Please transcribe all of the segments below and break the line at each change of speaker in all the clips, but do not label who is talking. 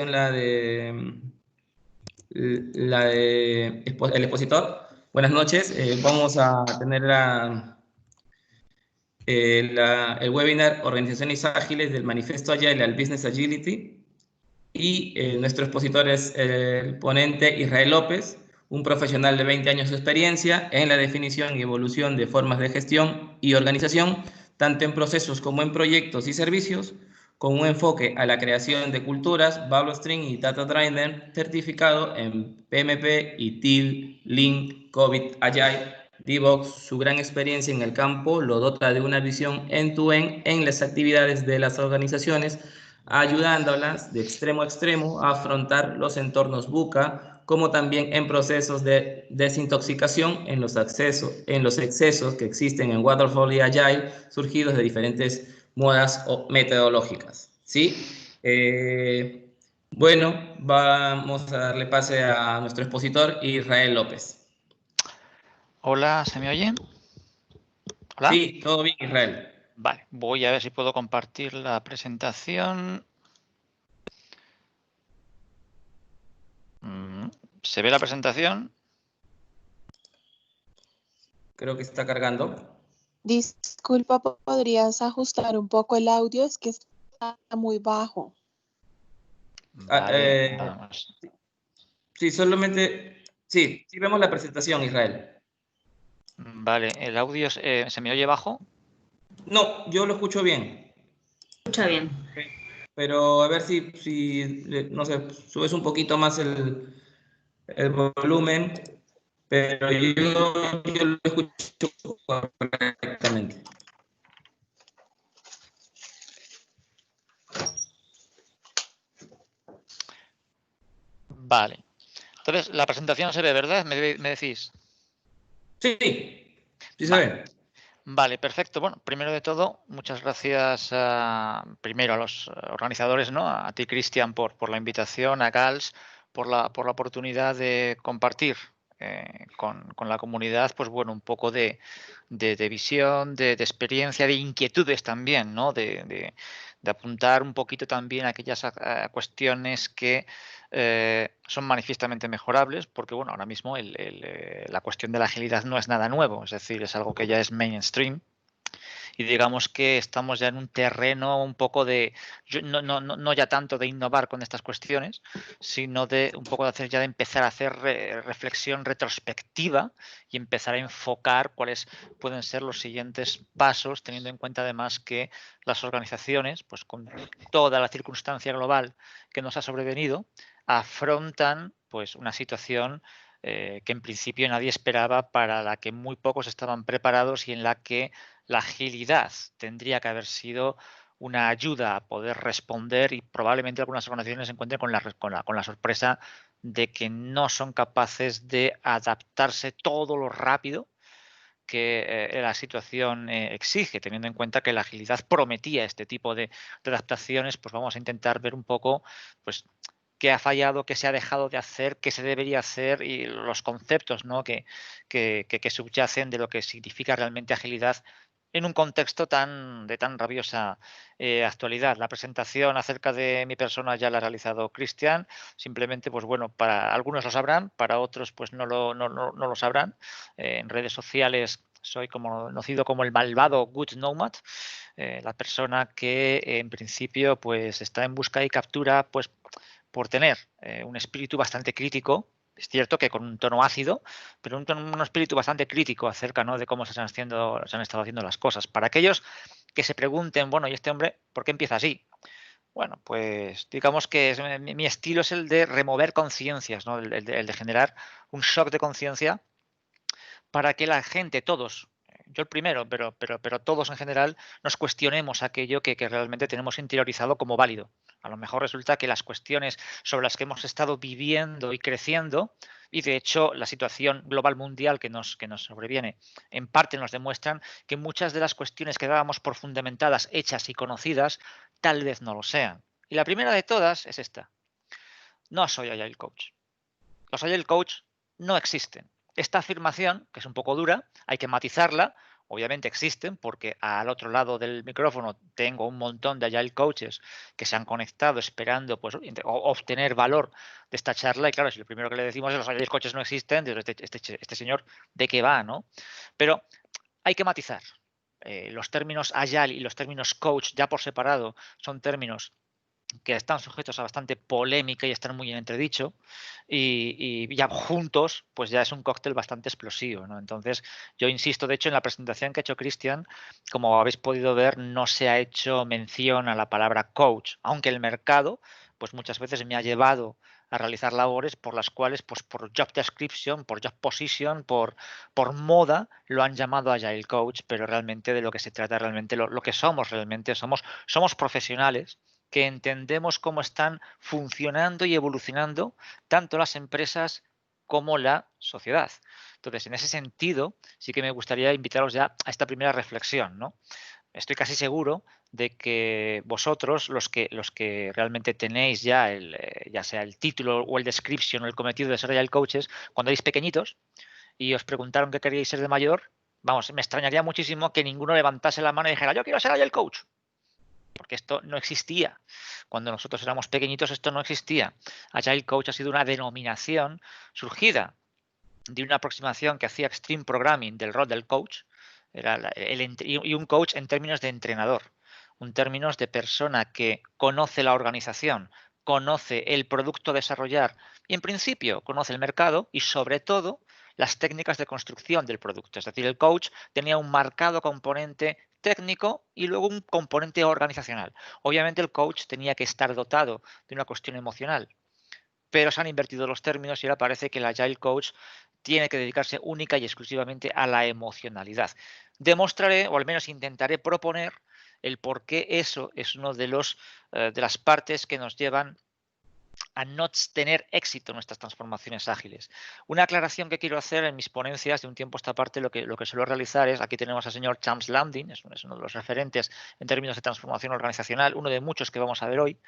el expositor. Buenas noches. Vamos a tener el webinar Organizaciones Ágiles del Manifiesto Agile al Business Agility. Y nuestro expositor es el ponente Israel López, un profesional de 20 años de experiencia en la definición y evolución de formas de gestión y organización, tanto en procesos como en proyectos y servicios, con un enfoque a la creación de culturas, Value Stream y Data Driven, certificado en PMP y TIL, Lean, COVID, Agile, DevOps. Su gran experiencia en el campo lo dota de una visión end-to-end en las actividades de las organizaciones, ayudándolas de extremo a extremo a afrontar los entornos VUCA, como también en procesos de desintoxicación en los excesos que existen en Waterfall y Agile, surgidos de diferentes modas o metodológicas. ¿Sí? Bueno, vamos a darle pase a nuestro expositor, Israel López.
Hola, ¿se me oye? ¿Hola?
Sí, todo bien, Israel.
Vale, voy a ver si puedo compartir la presentación. ¿Se ve la presentación?
Creo que está cargando.
Disculpa, ¿podrías ajustar un poco el audio? Es que está muy bajo.
Vale, vamos.
Sí, solamente... Sí, sí vemos la presentación, Israel.
Vale, ¿el audio se me oye bajo?
No, yo lo escucho bien.
Escucha bien.
Pero a ver si no sé, subes un poquito más el volumen, pero yo lo escucho correctamente.
Vale. Entonces, la presentación se ve, ¿verdad? ¿Me decís?
Sí, sí se ve.
Vale, perfecto. Bueno, primero de todo, muchas gracias primero a los organizadores, ¿no? A ti, Cristian, por la invitación, a Gals, por la oportunidad de compartir con la comunidad, pues bueno, un poco de visión, de experiencia, de inquietudes también, ¿no? De apuntar un poquito también a aquellas cuestiones que son manifiestamente mejorables, porque bueno, ahora mismo la cuestión de la agilidad no es nada nuevo, es decir, es algo que ya es mainstream. Y digamos que estamos ya en un terreno un poco de, no ya tanto de innovar con estas cuestiones, sino de un poco de hacer ya de empezar a hacer reflexión retrospectiva y empezar a enfocar cuáles pueden ser los siguientes pasos, teniendo en cuenta además que las organizaciones, pues con toda la circunstancia global que nos ha sobrevenido, afrontan pues una situación que en principio nadie esperaba, para la que muy pocos estaban preparados y en la que la agilidad tendría que haber sido una ayuda a poder responder, y probablemente algunas organizaciones se encuentren con la sorpresa de que no son capaces de adaptarse todo lo rápido que la situación exige, teniendo en cuenta que la agilidad prometía este tipo de adaptaciones. Pues vamos a intentar ver un poco pues qué ha fallado, qué se ha dejado de hacer, qué se debería hacer, y los conceptos, ¿no? que subyacen de lo que significa realmente agilidad en un contexto de tan rabiosa actualidad. La presentación acerca de mi persona ya la ha realizado Cristian. Simplemente, pues bueno, para algunos lo sabrán, para otros pues no lo sabrán. En redes sociales soy conocido como el malvado Good Nomad, la persona que en principio pues está en busca y captura, pues por tener un espíritu bastante crítico. Es cierto que con un tono ácido, pero un espíritu bastante crítico acerca, ¿no?, de cómo se han estado haciendo las cosas. Para aquellos que se pregunten, bueno, ¿y este hombre por qué empieza así? Bueno, pues digamos que mi estilo es el de remover conciencias, ¿no? El de generar un shock de conciencia para que la gente, todos, yo el primero, pero todos en general, nos cuestionemos aquello que realmente tenemos interiorizado como válido. A lo mejor resulta que las cuestiones sobre las que hemos estado viviendo y creciendo, y de hecho la situación global mundial que nos sobreviene, en parte nos demuestran que muchas de las cuestiones que dábamos por fundamentadas, hechas y conocidas, tal vez no lo sean. Y la primera de todas es esta: no soy Agile Coach. Los Agile Coach no existen. Esta afirmación, que es un poco dura, hay que matizarla, Obviamente existen porque al otro lado del micrófono tengo un montón de Agile Coaches que se han conectado esperando pues, obtener valor de esta charla. Y claro, si lo primero que le decimos es que los Agile Coaches no existen, este señor, ¿de qué va? ¿No? Pero hay que matizar. Los términos Agile y los términos Coach ya por separado son términos que están sujetos a bastante polémica y están muy en entredicho, y ya juntos pues ya es un cóctel bastante explosivo, ¿no? Entonces yo insisto, de hecho en la presentación que ha hecho Cristian, como habéis podido ver, no se ha hecho mención a la palabra coach, aunque el mercado pues muchas veces me ha llevado a realizar labores por las cuales pues por job description, por job position, por moda lo han llamado Agile Coach, pero realmente de lo que se trata realmente, lo que somos realmente somos profesionales que entendemos cómo están funcionando y evolucionando tanto las empresas como la sociedad. Entonces, en ese sentido, sí que me gustaría invitaros ya a esta primera reflexión, ¿no? Estoy casi seguro de que vosotros, los que realmente tenéis ya ya sea el título o el description o el cometido de ser Agile Coaches, cuando erais pequeñitos y os preguntaron qué queríais ser de mayor, vamos, me extrañaría muchísimo que ninguno levantase la mano y dijera, yo quiero ser Agile Coach, porque esto no existía. Cuando nosotros éramos pequeñitos esto no existía. Agile Coach ha sido una denominación surgida de una aproximación que hacía Extreme Programming del rol del coach, y un coach en términos de entrenador, en términos de persona que conoce la organización, conoce el producto a desarrollar y en principio conoce el mercado y sobre todo las técnicas de construcción del producto. Es decir, el coach tenía un marcado componente técnico y luego un componente organizacional. Obviamente el coach tenía que estar dotado de una cuestión emocional, pero se han invertido los términos y ahora parece que el Agile Coach tiene que dedicarse única y exclusivamente a la emocionalidad. Demostraré, o al menos intentaré proponer, el por qué eso es uno de las partes que nos llevan a no tener éxito en nuestras transformaciones ágiles. Una aclaración que quiero hacer en mis ponencias de un tiempo a esta parte, lo que suelo realizar es, aquí tenemos al señor James Landing, es uno de los referentes en términos de transformación organizacional, uno de muchos que vamos a ver hoy,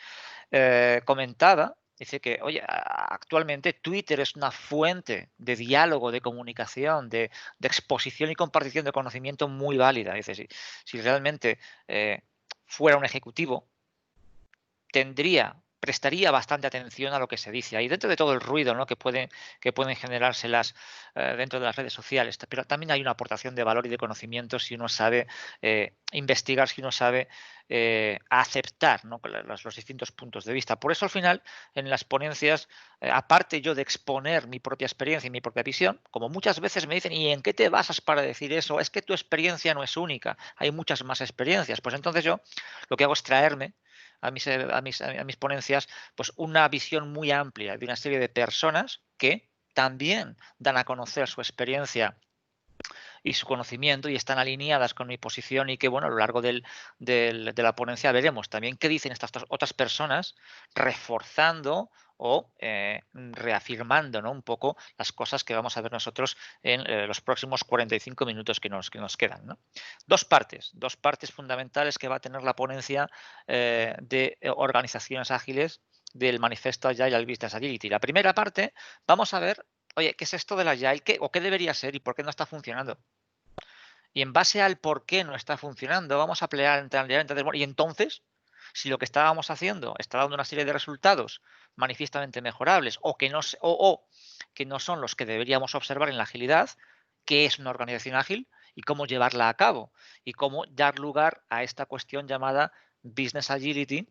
comentaba, dice que, oye, actualmente Twitter es una fuente de diálogo, de comunicación, de exposición y compartición de conocimiento muy válida. Dice, si realmente fuera un ejecutivo, prestaría bastante atención a lo que se dice ahí, dentro de todo el ruido, ¿no?, que pueden generárselas dentro de las redes sociales. Pero también hay una aportación de valor y de conocimiento si uno sabe investigar, si uno sabe aceptar, ¿no?, los distintos puntos de vista. Por eso al final en las ponencias, aparte yo de exponer mi propia experiencia y mi propia visión, como muchas veces me dicen, ¿y en qué te basas para decir eso? Es que tu experiencia no es única, hay muchas más experiencias. Pues entonces yo lo que hago es traerme a mis ponencias pues una visión muy amplia de una serie de personas que también dan a conocer su experiencia y su conocimiento y están alineadas con mi posición, y que bueno, a lo largo de la ponencia veremos también qué dicen estas otras personas, reforzando o reafirmando, ¿no?, un poco las cosas que vamos a ver nosotros en los próximos 45 minutos que nos quedan, ¿no? Dos partes fundamentales que va a tener la ponencia de organizaciones ágiles del manifiesto Agile Business Agility. La primera parte, vamos a ver, oye, ¿qué es esto del Agile? ¿Qué debería ser y por qué no está funcionando? Y en base al por qué no está funcionando, vamos a pelear y entonces, si lo que estábamos haciendo está dando una serie de resultados manifiestamente mejorables o que no son los que deberíamos observar en la agilidad, ¿qué es una organización ágil y cómo llevarla a cabo? Y cómo dar lugar a esta cuestión llamada Business Agility,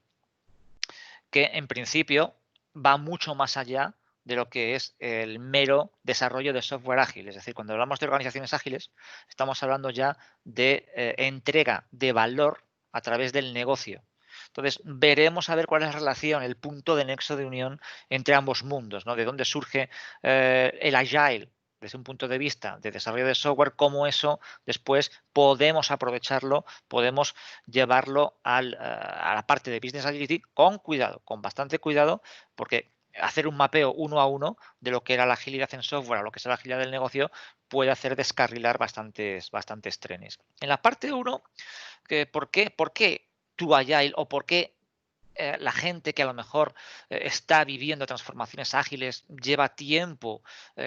que en principio va mucho más allá de lo que es el mero desarrollo de software ágil. Es decir, cuando hablamos de organizaciones ágiles, estamos hablando ya de entrega de valor a través del negocio. Entonces, veremos a ver cuál es la relación, el punto de nexo de unión entre ambos mundos, ¿no? De dónde surge el Agile desde un punto de vista de desarrollo de software, cómo eso después podemos aprovecharlo, podemos llevarlo a la parte de Business Agility con cuidado, con bastante cuidado, porque hacer un mapeo uno a uno de lo que era la agilidad en software a lo que es la agilidad del negocio puede hacer descarrilar bastantes trenes. En la parte 1, ¿por qué tu Agile o por qué la gente que a lo mejor está viviendo transformaciones ágiles lleva tiempo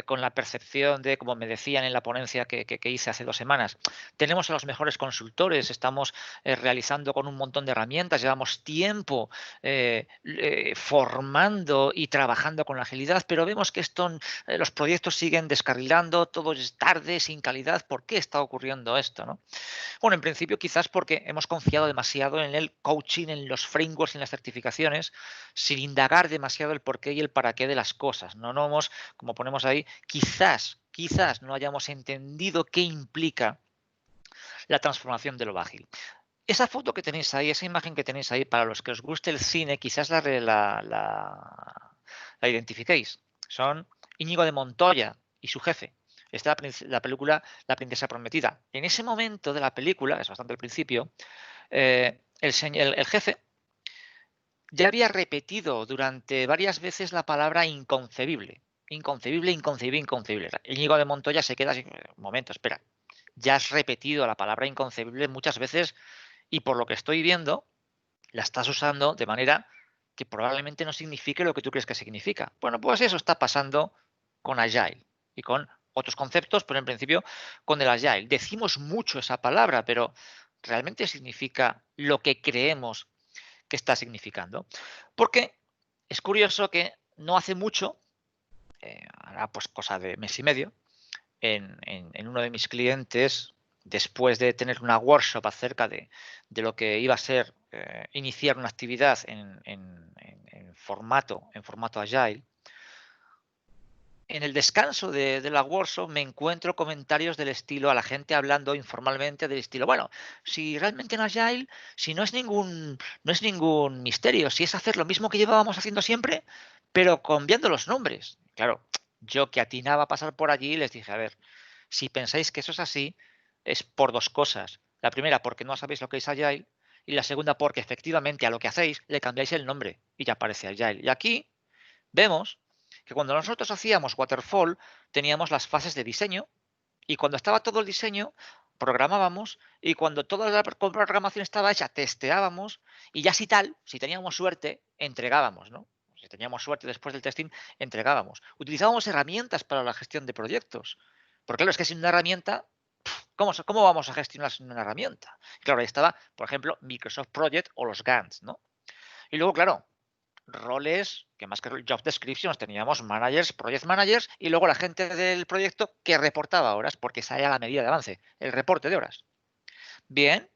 con la percepción de, como me decían en la ponencia que hice hace 2 semanas, tenemos a los mejores consultores, estamos realizando con un montón de herramientas, llevamos tiempo formando y trabajando con la agilidad, pero vemos que los proyectos siguen descarrilando, todo es tarde, sin calidad. ¿Por qué está ocurriendo esto, no? Bueno, en principio quizás porque hemos confiado demasiado en el coaching, en los frameworks, en las certificaciones, sin indagar demasiado el porqué y el para qué de las cosas. No hemos, como ponemos ahí, quizás no hayamos entendido qué implica la transformación de lo ágil. Esa foto que tenéis ahí, esa imagen que tenéis ahí, para los que os guste el cine, quizás la identifiquéis. Son Íñigo de Montoya y su jefe. Esta es la película La princesa prometida. En ese momento de la película, es bastante al principio, el jefe ya había repetido durante varias veces la palabra inconcebible. Inconcebible, inconcebible, inconcebible. Íñigo de Montoya se queda así, un momento, espera. Ya has repetido la palabra inconcebible muchas veces y por lo que estoy viendo, la estás usando de manera que probablemente no signifique lo que tú crees que significa. Bueno, pues eso está pasando con Agile y con otros conceptos, pero en principio con el Agile. Decimos mucho esa palabra, pero ¿realmente significa lo que creemos que está significando? Porque es curioso que no hace mucho, ahora pues cosa de mes y medio, en uno de mis clientes, después de tener una workshop acerca de lo que iba a ser iniciar una actividad en formato Agile, en el descanso de la workshop me encuentro comentarios del estilo, a la gente hablando informalmente del estilo, bueno, si realmente en Agile, si no es ningún misterio, si es hacer lo mismo que llevábamos haciendo siempre, pero cambiando los nombres. Claro, yo que atinaba a pasar por allí les dije, a ver, si pensáis que eso es así, es por 2 cosas. La primera, porque no sabéis lo que es Agile, y la segunda, porque efectivamente a lo que hacéis le cambiáis el nombre y ya aparece Agile. Y aquí vemos que cuando nosotros hacíamos Waterfall teníamos las fases de diseño y cuando estaba todo el diseño programábamos y cuando toda la programación estaba hecha testeábamos y ya si teníamos suerte, entregábamos, ¿no? Si teníamos suerte después del testing, entregábamos. Utilizábamos herramientas para la gestión de proyectos. Porque claro, es que sin una herramienta, ¿cómo vamos a gestionar sin una herramienta? Claro, ahí estaba, por ejemplo, Microsoft Project o los Gantz, ¿no? Y luego, claro, roles que más que job descriptions teníamos managers, project managers y luego la gente del proyecto que reportaba horas, porque esa era la medida de avance, el reporte de horas. Bien,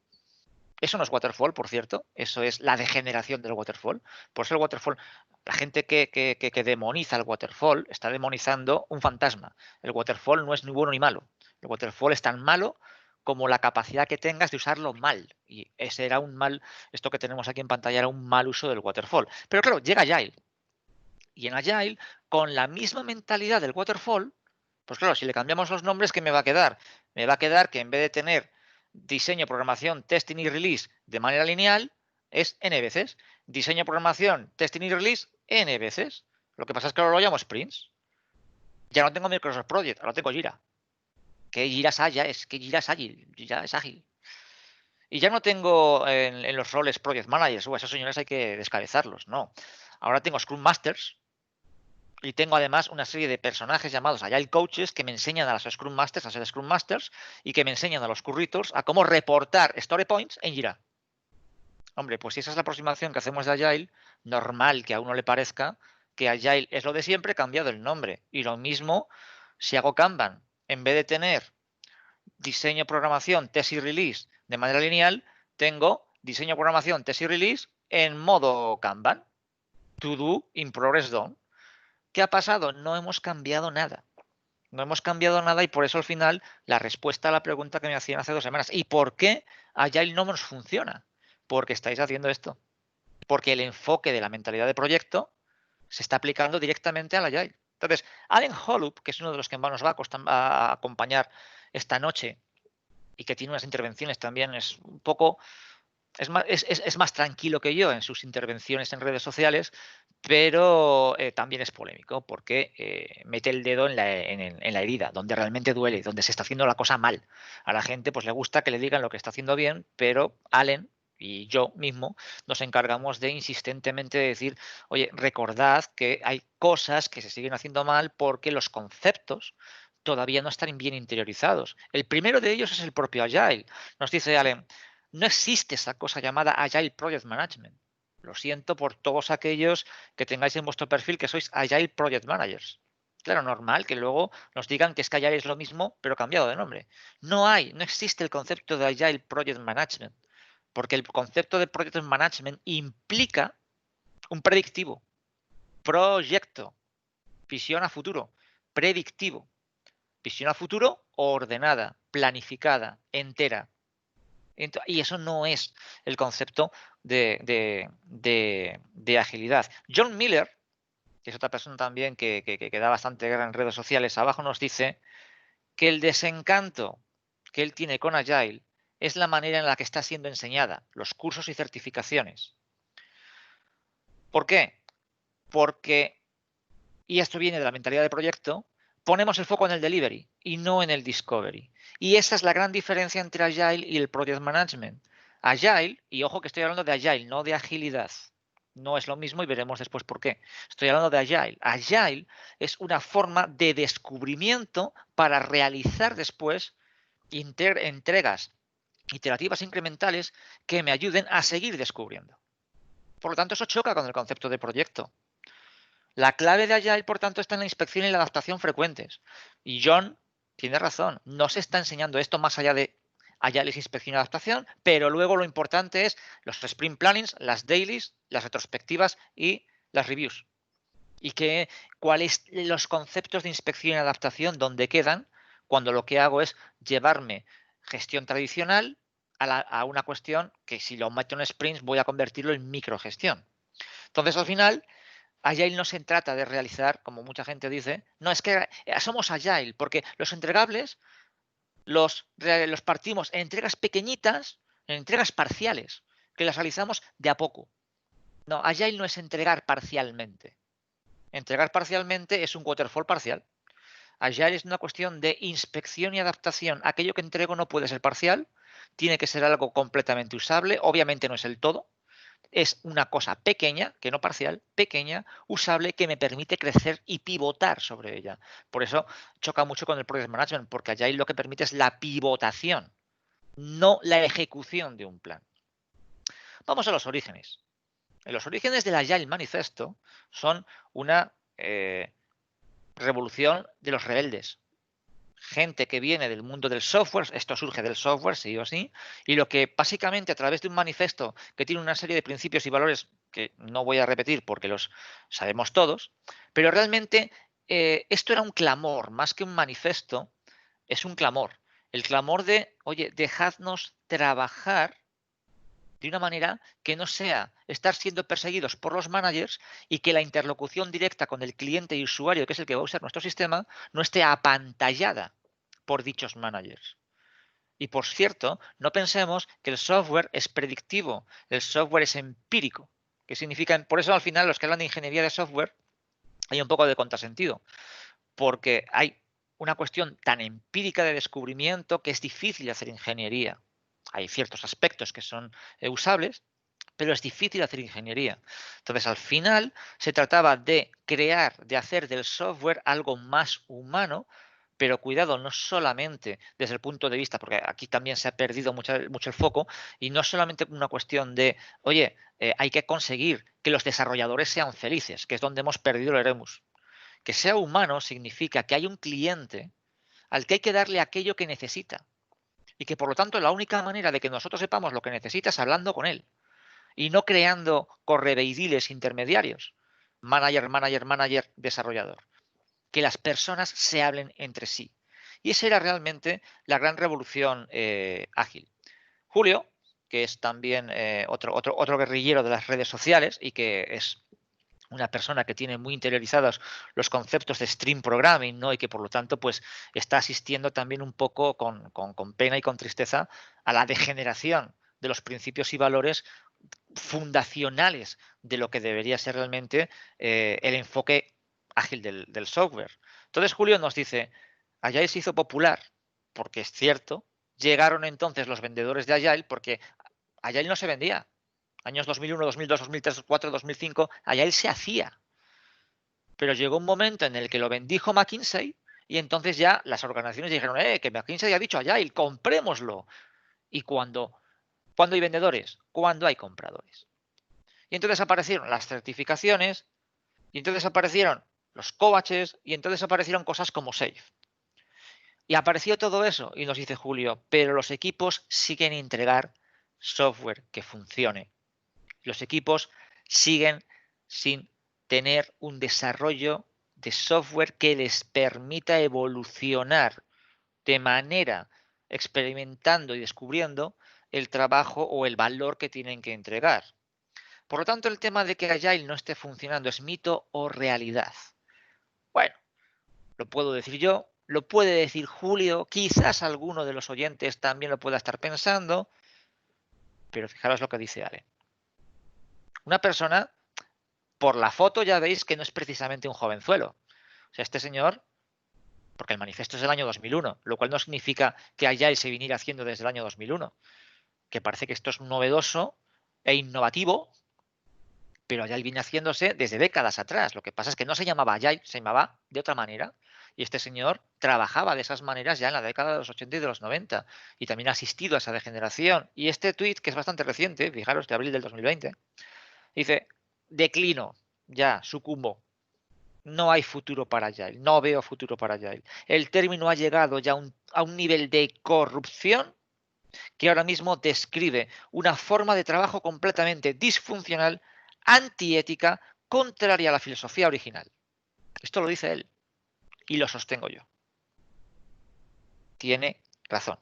eso no es waterfall, por cierto, eso es la degeneración del waterfall. Por eso el waterfall, la gente que demoniza el waterfall está demonizando un fantasma. El waterfall no es ni bueno ni malo. El waterfall es tan malo como la capacidad que tengas de usarlo mal. Y ese era un mal, esto que tenemos aquí en pantalla era un mal uso del waterfall. Pero claro, llega Agile. Y en Agile, con la misma mentalidad del waterfall, pues claro, si le cambiamos los nombres, ¿qué me va a quedar? Me va a quedar que en vez de tener diseño, programación, testing y release de manera lineal, es N veces. Diseño, programación, testing y release, N veces. Lo que pasa es que ahora lo llamo sprints. Ya no tengo Microsoft Project, ahora tengo Jira. Que Jira es ágil, Jira es ágil. Y ya no tengo en los roles Project Managers, esos señores hay que descabezarlos, no. Ahora tengo Scrum Masters y tengo además una serie de personajes llamados Agile Coaches que me enseñan a los Scrum Masters a ser Scrum Masters y que me enseñan a los curritors a cómo reportar Story Points en Jira. Hombre, pues si esa es la aproximación que hacemos de Agile, normal que a uno le parezca que Agile es lo de siempre, cambiado el nombre. Y lo mismo si hago Kanban. En vez de tener diseño, programación, test y release de manera lineal, tengo diseño, programación, test y release en modo Kanban. To do in progress done. ¿Qué ha pasado? No hemos cambiado nada. No hemos cambiado nada y por eso al final la respuesta a la pregunta que me hacían hace 2 semanas. ¿Y por qué Agile no nos funciona? Porque estáis haciendo esto. Porque el enfoque de la mentalidad de proyecto se está aplicando directamente al Agile. Entonces, Allen Holub, que es uno de los que nos va a acompañar esta noche y que tiene unas intervenciones también, es un poco, es más tranquilo que yo en sus intervenciones en redes sociales, pero también es polémico porque mete el dedo en la herida, donde realmente duele, donde se está haciendo la cosa mal. A la gente pues le gusta que le digan lo que está haciendo bien, pero Allen y yo mismo nos encargamos de insistentemente decir, oye, recordad que hay cosas que se siguen haciendo mal porque los conceptos todavía no están bien interiorizados. El primero de ellos es el propio Agile. Nos dice Allen, no existe esa cosa llamada Agile Project Management. Lo siento por todos aquellos que tengáis en vuestro perfil que sois Agile Project Managers. Claro, normal que luego nos digan que es que Agile es lo mismo, pero cambiado de nombre. No existe el concepto de Agile Project Management, porque el concepto de Project Management implica un predictivo, proyecto, visión a futuro, predictivo, visión a futuro ordenada, planificada, entera. Y eso no es el concepto de agilidad. John Miller, que es otra persona también que da bastante guerra en redes sociales, abajo nos dice que el desencanto que él tiene con Agile es la manera en la que está siendo enseñada, los cursos y certificaciones. ¿Por qué? Porque, y esto viene de la mentalidad de proyecto, ponemos el foco en el delivery y no en el discovery. Y esa es la gran diferencia entre Agile y el Project Management. Agile, y ojo que estoy hablando de Agile, no de agilidad. No es lo mismo y veremos después por qué. Estoy hablando de Agile. Agile es una forma de descubrimiento para realizar después entregas iterativas incrementales que me ayuden a seguir descubriendo. Por lo tanto, eso choca con el concepto de proyecto. La clave de Agile, por tanto, está en la inspección y la adaptación frecuentes. Y John tiene razón, no se está enseñando esto más allá de Agile es inspección y adaptación, pero luego lo importante es los sprint plannings, las dailies, las retrospectivas y las reviews. Y cuáles los conceptos de inspección y adaptación, dónde quedan, cuando lo que hago es llevarme gestión tradicional a una cuestión que si lo meto en sprints voy a convertirlo en microgestión. Entonces, al final, Agile no se trata de realizar, como mucha gente dice, no, es que somos Agile, porque los entregables los partimos en entregas pequeñitas, en entregas parciales, que las realizamos de a poco. No, Agile no es entregar parcialmente. Entregar parcialmente es un waterfall parcial. Agile es una cuestión de inspección y adaptación. Aquello que entrego no puede ser parcial, tiene que ser algo completamente usable. Obviamente no es el todo. Es una cosa pequeña, que no parcial, pequeña, usable, que me permite crecer y pivotar sobre ella. Por eso choca mucho con el Project Management, porque Agile lo que permite es la pivotación, no la ejecución de un plan. Vamos a los orígenes. Los orígenes del Agile Manifesto son una revolución de los rebeldes. Gente que viene del mundo del software, esto surge del software, sí o sí, y lo que básicamente a través de un manifiesto que tiene una serie de principios y valores que no voy a repetir porque los sabemos todos, pero realmente esto era un clamor, más que un manifiesto, es un clamor. El clamor de, oye, dejadnos trabajar de una manera que no sea estar siendo perseguidos por los managers y que la interlocución directa con el cliente y usuario, que es el que va a usar nuestro sistema, no esté apantallada por dichos managers. Y por cierto, no pensemos que el software es predictivo, el software es empírico, que significa, por eso al final los que hablan de ingeniería de software hay un poco de contrasentido, porque hay una cuestión tan empírica de descubrimiento que es difícil hacer ingeniería. Hay ciertos aspectos que son usables, pero es difícil hacer ingeniería. Entonces, al final, se trataba de crear, de hacer del software algo más humano, pero cuidado, no solamente desde el punto de vista, porque aquí también se ha perdido mucho el foco, y no solamente una cuestión de, oye, hay que conseguir que los desarrolladores sean felices, que es donde hemos perdido el Erasmus. Que sea humano significa que hay un cliente al que hay que darle aquello que necesita. Y que por lo tanto la única manera de que nosotros sepamos lo que necesita es hablando con él. Y no creando correveidiles intermediarios. Manager, manager, manager, desarrollador. Que las personas se hablen entre sí. Y esa era realmente la gran revolución ágil. Julio, que es también otro guerrillero de las redes sociales y que es una persona que tiene muy interiorizados los conceptos de stream programming, ¿no? Y que por lo tanto pues está asistiendo también un poco con pena y con tristeza a la degeneración de los principios y valores fundacionales de lo que debería ser realmente el enfoque ágil del software. Entonces Julio nos dice, Agile se hizo popular porque es cierto, llegaron entonces los vendedores de Agile porque Agile no se vendía. Años 2001, 2002, 2003, 2004, 2005, Agile se hacía. Pero llegó un momento en el que lo bendijo McKinsey y entonces ya las organizaciones dijeron, que McKinsey ha dicho Agile, comprémoslo. Y cuando hay vendedores, cuando hay compradores. Y entonces aparecieron las certificaciones, y entonces aparecieron los coaches, y entonces aparecieron cosas como Safe. Y apareció todo eso, y nos dice Julio, pero los equipos siguen entregar software que funcione. Los equipos siguen sin tener un desarrollo de software que les permita evolucionar de manera experimentando y descubriendo el trabajo o el valor que tienen que entregar. Por lo tanto, el tema de que Agile no esté funcionando es mito o realidad. Bueno, lo puedo decir yo, lo puede decir Julio, quizás alguno de los oyentes también lo pueda estar pensando, pero fijaros lo que dice Ale. Una persona, por la foto ya veis que no es precisamente un jovenzuelo. O sea, este señor, porque el manifiesto es del año 2001, lo cual no significa que Agile se viniera haciendo desde el año 2001, que parece que esto es novedoso e innovativo, pero Agile viene haciéndose desde décadas atrás. Lo que pasa es que no se llamaba Agile, se llamaba de otra manera. Y este señor trabajaba de esas maneras ya en la década de los 80 y de los 90 y también ha asistido a esa degeneración. Y este tuit, que es bastante reciente, fijaros, de abril del 2020, dice, declino, ya, sucumbo. No hay futuro para Agile, no veo futuro para Agile. El término ha llegado ya a un nivel de corrupción que ahora mismo describe una forma de trabajo completamente disfuncional, antiética, contraria a la filosofía original. Esto lo dice él y lo sostengo yo. Tiene razón.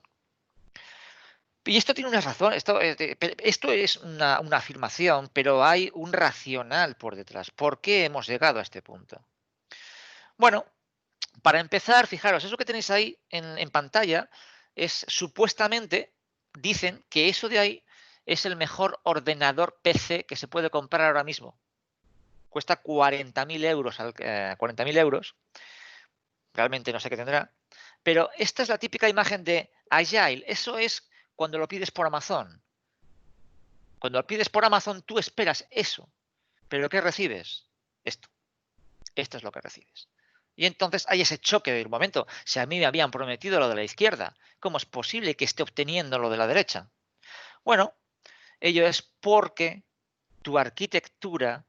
Y esto tiene una razón, esto es una afirmación, pero hay un racional por detrás. ¿Por qué hemos llegado a este punto? Bueno, para empezar, fijaros, eso que tenéis ahí en pantalla es supuestamente, dicen que eso de ahí es el mejor ordenador PC que se puede comprar ahora mismo. Cuesta 40.000 euros, 40.000 euros. Realmente no sé qué tendrá. Pero esta es la típica imagen de Agile. Eso es cuando lo pides por Amazon. Cuando lo pides por Amazon, tú esperas eso. ¿Pero qué recibes? Esto. Esto es lo que recibes. Y entonces hay ese choque de un momento. Si a mí me habían prometido lo de la izquierda, ¿cómo es posible que esté obteniendo lo de la derecha? Bueno, ello es porque tu arquitectura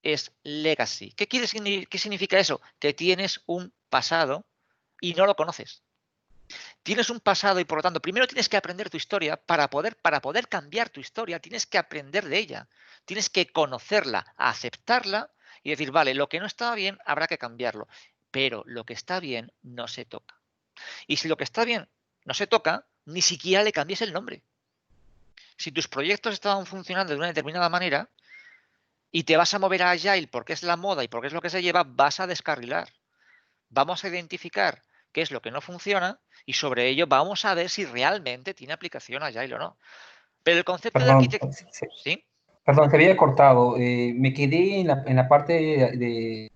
es legacy. ¿Qué significa eso? Que tienes un pasado y no lo conoces. Tienes un pasado y por lo tanto primero tienes que aprender tu historia para poder cambiar tu historia, tienes que aprender de ella, tienes que conocerla, aceptarla y decir, vale, lo que no estaba bien habrá que cambiarlo, pero lo que está bien no se toca. Y si lo que está bien no se toca, ni siquiera le cambies el nombre. Si tus proyectos estaban funcionando de una determinada manera y te vas a mover a Agile porque es la moda y porque es lo que se lleva, vas a descarrilar. Vamos a identificar qué es lo que no funciona y sobre ello vamos a ver si realmente tiene aplicación Agile o no. Pero el concepto de arquitectura... ¿Sí?
Perdón, se había cortado. Me quedé en la parte de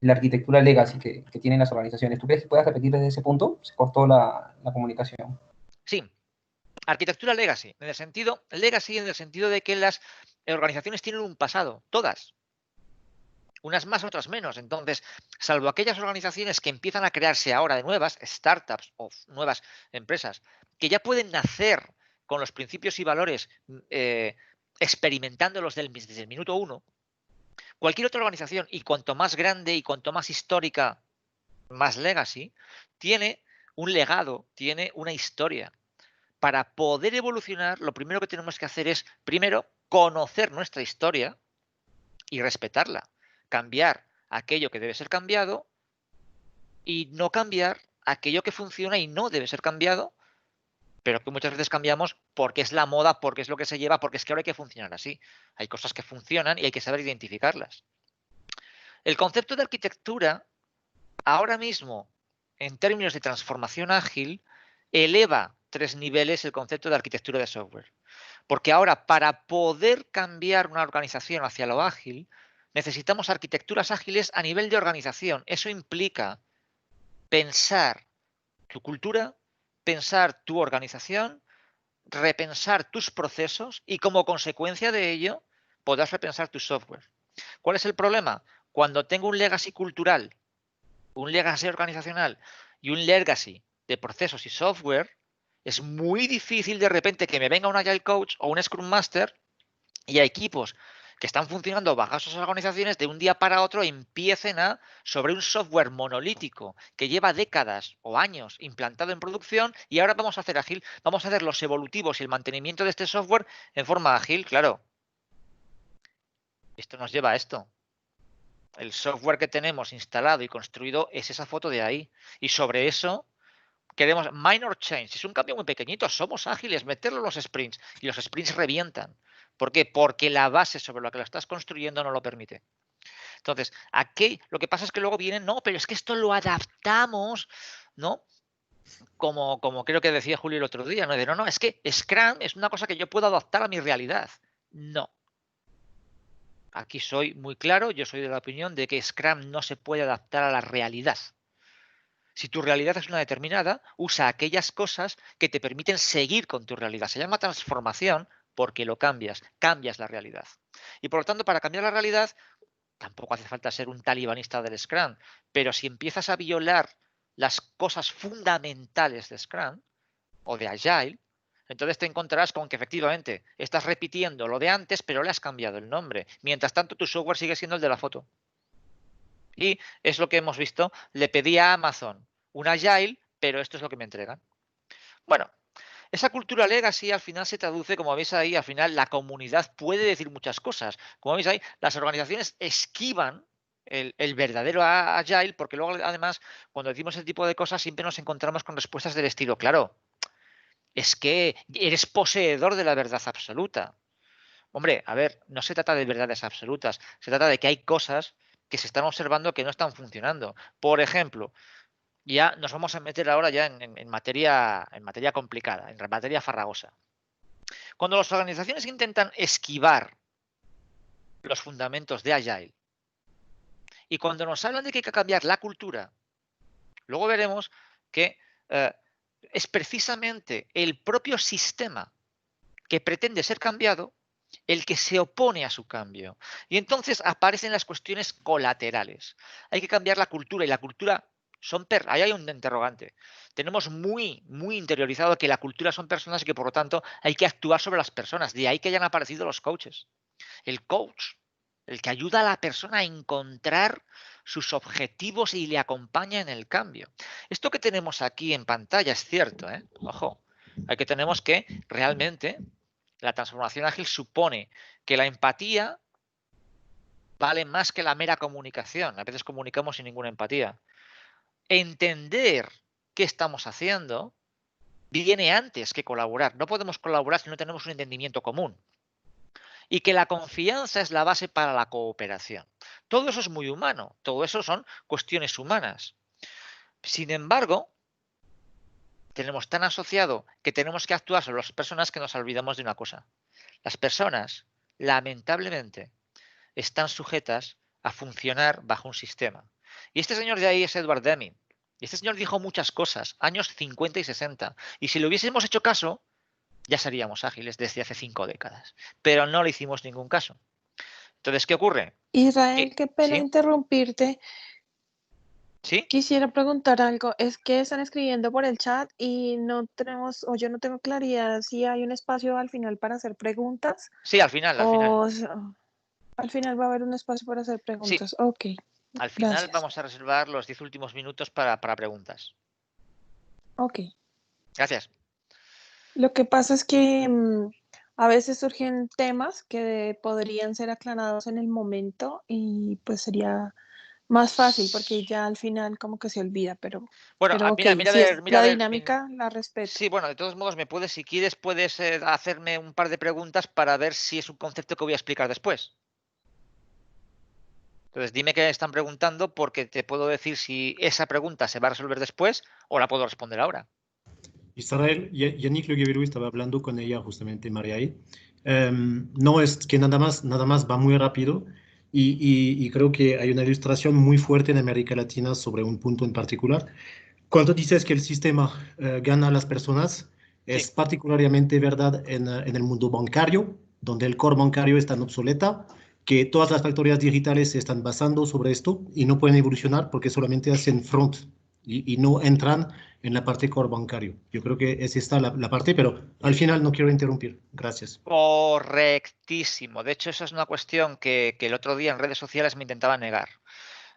la arquitectura legacy que tienen las organizaciones. ¿Tú crees que puedas repetir desde ese punto? Se cortó la comunicación.
Sí. Arquitectura legacy en el sentido de que las organizaciones tienen un pasado, todas. Unas más, otras menos. Entonces, salvo aquellas organizaciones que empiezan a crearse ahora de nuevas, startups o nuevas empresas, que ya pueden nacer con los principios y valores experimentándolos desde el minuto uno, cualquier otra organización, y cuanto más grande y cuanto más histórica, más legacy, tiene un legado, tiene una historia. Para poder evolucionar, lo primero que tenemos que hacer es, primero, conocer nuestra historia y respetarla. Cambiar aquello que debe ser cambiado y no cambiar aquello que funciona y no debe ser cambiado, pero que muchas veces cambiamos porque es la moda, porque es lo que se lleva, porque es que ahora hay que funcionar así. Hay cosas que funcionan y hay que saber identificarlas. El concepto de arquitectura, ahora mismo, en términos de transformación ágil, eleva 3 niveles el concepto de arquitectura de software. Porque ahora, para poder cambiar una organización hacia lo ágil, necesitamos arquitecturas ágiles a nivel de organización. Eso implica pensar tu cultura, pensar tu organización, repensar tus procesos y como consecuencia de ello podrás repensar tu software. ¿Cuál es el problema? Cuando tengo un legacy cultural, un legacy organizacional y un legacy de procesos y software, es muy difícil de repente que me venga un Agile Coach o un Scrum Master y a equipos que están funcionando bajo esas organizaciones de un día para otro empiecen a, sobre un software monolítico que lleva décadas o años implantado en producción y ahora vamos a hacer ágil, vamos a hacer los evolutivos y el mantenimiento de este software en forma ágil, claro. Esto nos lleva a esto. El software que tenemos instalado y construido es esa foto de ahí. Y sobre eso queremos minor change. Es un cambio muy pequeñito. Somos ágiles, meterlo en los sprints. Y los sprints revientan. ¿Por qué? Porque la base sobre la que lo estás construyendo no lo permite. Entonces, aquí lo que pasa es que luego vienen, no, pero es que esto lo adaptamos, ¿no? Como creo que decía Julio el otro día, ¿no? No, es que Scrum es una cosa que yo puedo adaptar a mi realidad. No. Aquí soy muy claro, yo soy de la opinión de que Scrum no se puede adaptar a la realidad. Si tu realidad es una determinada, usa aquellas cosas que te permiten seguir con tu realidad. Se llama transformación porque lo cambias la realidad. Y por lo tanto, para cambiar la realidad, tampoco hace falta ser un talibanista del Scrum, pero si empiezas a violar las cosas fundamentales de Scrum o de Agile, entonces te encontrarás con que efectivamente estás repitiendo lo de antes, pero le has cambiado el nombre. Mientras tanto, tu software sigue siendo el de la foto. Y es lo que hemos visto. Le pedí a Amazon un Agile, pero esto es lo que me entregan. Bueno, esa cultura legacy al final se traduce, como veis ahí, al final la comunidad puede decir muchas cosas. Como veis ahí, las organizaciones esquivan el verdadero Agile, porque luego además, cuando decimos ese tipo de cosas, siempre nos encontramos con respuestas del estilo, claro, es que eres poseedor de la verdad absoluta. Hombre, a ver, no se trata de verdades absolutas, se trata de que hay cosas que se están observando que no están funcionando. Por ejemplo, ya nos vamos a meter ahora ya en materia complicada, en materia farragosa. Cuando las organizaciones intentan esquivar los fundamentos de Agile y cuando nos hablan de que hay que cambiar la cultura, luego veremos que es precisamente el propio sistema que pretende ser cambiado el que se opone a su cambio. Y entonces aparecen las cuestiones colaterales. Hay que cambiar la cultura y la cultura ahí hay un interrogante. Tenemos muy interiorizado que la cultura son personas y que por lo tanto hay que actuar sobre las personas. De ahí que hayan aparecido los coaches. El coach, el que ayuda a la persona a encontrar sus objetivos y le acompaña en el cambio. Esto que tenemos aquí en pantalla es cierto, ¿eh? Ojo, aquí tenemos que realmente la transformación ágil supone que la empatía vale más que la mera comunicación. A veces comunicamos sin ninguna empatía. Entender qué estamos haciendo viene antes que colaborar. No podemos colaborar si no tenemos un entendimiento común. Y que la confianza es la base para la cooperación. Todo eso es muy humano. Todo eso son cuestiones humanas. Sin embargo, tenemos tan asociado que tenemos que actuar sobre las personas que nos olvidamos de una cosa. Las personas, lamentablemente, están sujetas a funcionar bajo un sistema. Y este señor de ahí es Edward Deming. Y este señor dijo muchas cosas, años 50 y 60. Y si le hubiésemos hecho caso, ya seríamos ágiles desde hace 5 décadas. Pero no le hicimos ningún caso. Entonces, ¿qué ocurre?
Israel, qué pena interrumpirte.
¿Sí?
Quisiera preguntar algo. Es que están escribiendo por el chat y no tenemos, o yo no tengo claridad si hay un espacio al final para hacer preguntas.
Sí, al final.
Al final va a haber un espacio para hacer preguntas.
Sí.
Ok.
Al final
gracias.
vamos a reservar los 10 últimos minutos para preguntas.
Ok.
Gracias.
Lo que pasa es que a veces surgen temas que podrían ser aclarados en el momento y pues sería más fácil porque ya al final como que se olvida, pero
bueno,
okay,
mira,
la dinámica la respeto.
Sí, bueno, de todos modos si quieres puedes hacerme un par de preguntas para ver si es un concepto que voy a explicar después. Entonces dime qué están preguntando porque te puedo decir si esa pregunta se va a resolver después o la puedo responder ahora.
Israel, Yannick Le Gueverou estaba hablando con ella justamente, María. No es que nada más va muy rápido y creo que hay una ilustración muy fuerte en América Latina sobre un punto en particular. Cuando dices que el sistema gana a las personas, Es
Sí.
particularmente verdad en el mundo bancario, donde el core bancario está en obsoleta, que todas las factorías digitales se están basando sobre esto y no pueden evolucionar porque solamente hacen front y no entran en la parte core bancario. Yo creo que es esta la parte, pero al final no quiero interrumpir. Gracias.
Correctísimo. De hecho, esa es una cuestión que el otro día en redes sociales me intentaban negar.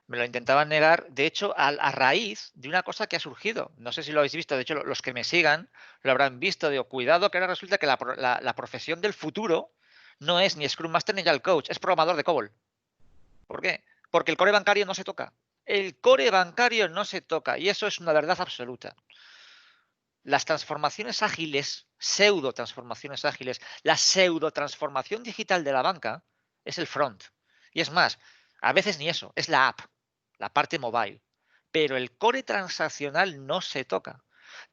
Me lo intentaban negar, de hecho, a raíz de una cosa que ha surgido. No sé si lo habéis visto, de hecho, los que me sigan lo habrán visto. Digo, cuidado, que ahora resulta que la profesión del futuro no es ni Scrum Master ni Agile Coach, es programador de COBOL. ¿Por qué? Porque el core bancario no se toca. El core bancario no se toca y eso es una verdad absoluta. Las transformaciones ágiles, pseudo transformaciones ágiles, la pseudo transformación digital de la banca es el front. Y es más, a veces ni eso, es la app, la parte mobile. Pero el core transaccional no se toca.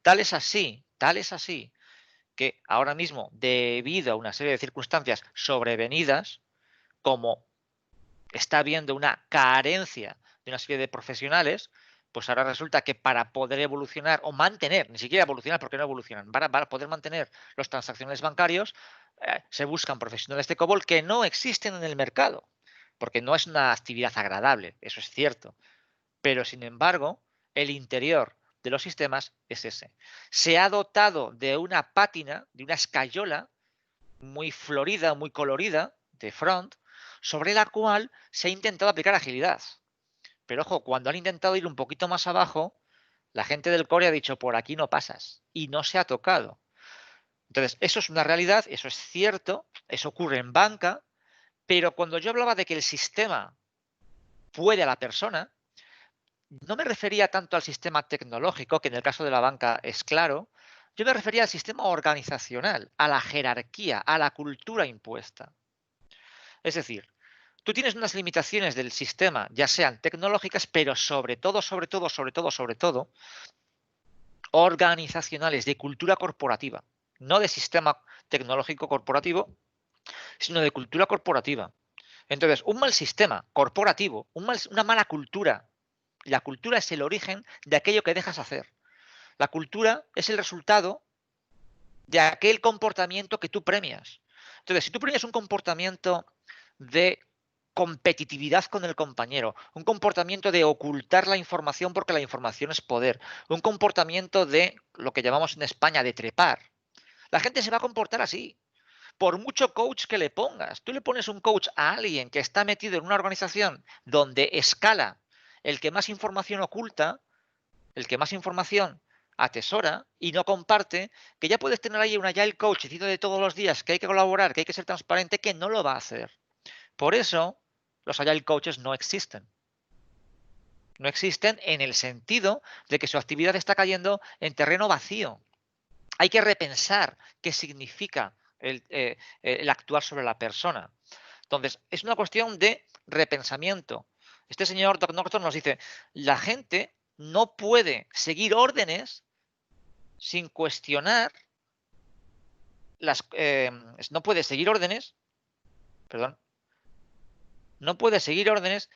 Tal es así que ahora mismo, debido a una serie de circunstancias sobrevenidas, como está habiendo una carencia de una serie de profesionales, pues ahora resulta que para poder evolucionar o mantener, ni siquiera evolucionar porque no evolucionan, para poder mantener los transaccionales bancarios, se buscan profesionales de COBOL que no existen en el mercado, porque no es una actividad agradable, eso es cierto. Pero sin embargo, el interior de los sistemas es ese. Se ha dotado de una pátina, de una escayola muy florida, muy colorida, de front, sobre la cual se ha intentado aplicar agilidad. Pero ojo, cuando han intentado ir un poquito más abajo, la gente del core ha dicho, por aquí no pasas, y no se ha tocado. Entonces, eso es una realidad, eso es cierto, eso ocurre en banca, pero cuando yo hablaba de que el sistema puede a la persona, no me refería tanto al sistema tecnológico, que en el caso de la banca es claro, yo me refería al sistema organizacional, a la jerarquía, a la cultura impuesta. Es decir, tú tienes unas limitaciones del sistema, ya sean tecnológicas, pero sobre todo, organizacionales, de cultura corporativa, no de sistema tecnológico corporativo, sino de cultura corporativa. Entonces, un mal sistema corporativo, una mala cultura, la cultura es el origen de aquello que dejas hacer. La cultura es el resultado de aquel comportamiento que tú premias. Entonces, si tú premias un comportamiento de competitividad con el compañero, un comportamiento de ocultar la información porque la información es poder, un comportamiento de lo que llamamos en España de trepar, la gente se va a comportar así. Por mucho coach que le pongas, tú le pones un coach a alguien que está metido en una organización donde escala el que más información oculta, el que más información atesora y no comparte, que ya puedes tener ahí un agile coach diciendo de todos los días que hay que colaborar, que hay que ser transparente, que no lo va a hacer. Por eso los agile coaches no existen. No existen en el sentido de que su actividad está cayendo en terreno vacío. Hay que repensar qué significa el actuar sobre la persona. Entonces, es una cuestión de repensamiento. Este señor Doc Norton nos dice, la gente no puede seguir órdenes sin cuestionar no puede seguir órdenes, perdón, no puede seguir órdenes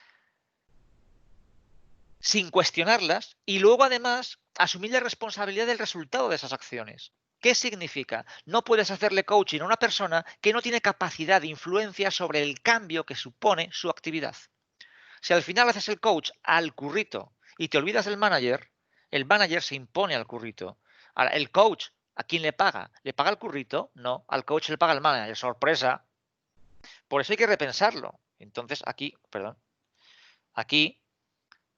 sin cuestionarlas y luego además asumir la responsabilidad del resultado de esas acciones. ¿Qué significa? No puedes hacerle coaching a una persona que no tiene capacidad de influencia sobre el cambio que supone su actividad. Si al final haces el coach al currito y te olvidas del manager, el manager se impone al currito. Ahora, el coach, ¿a quién le paga? ¿Le paga al currito? No, al coach le paga el manager. Sorpresa. Por eso hay que repensarlo. Entonces, aquí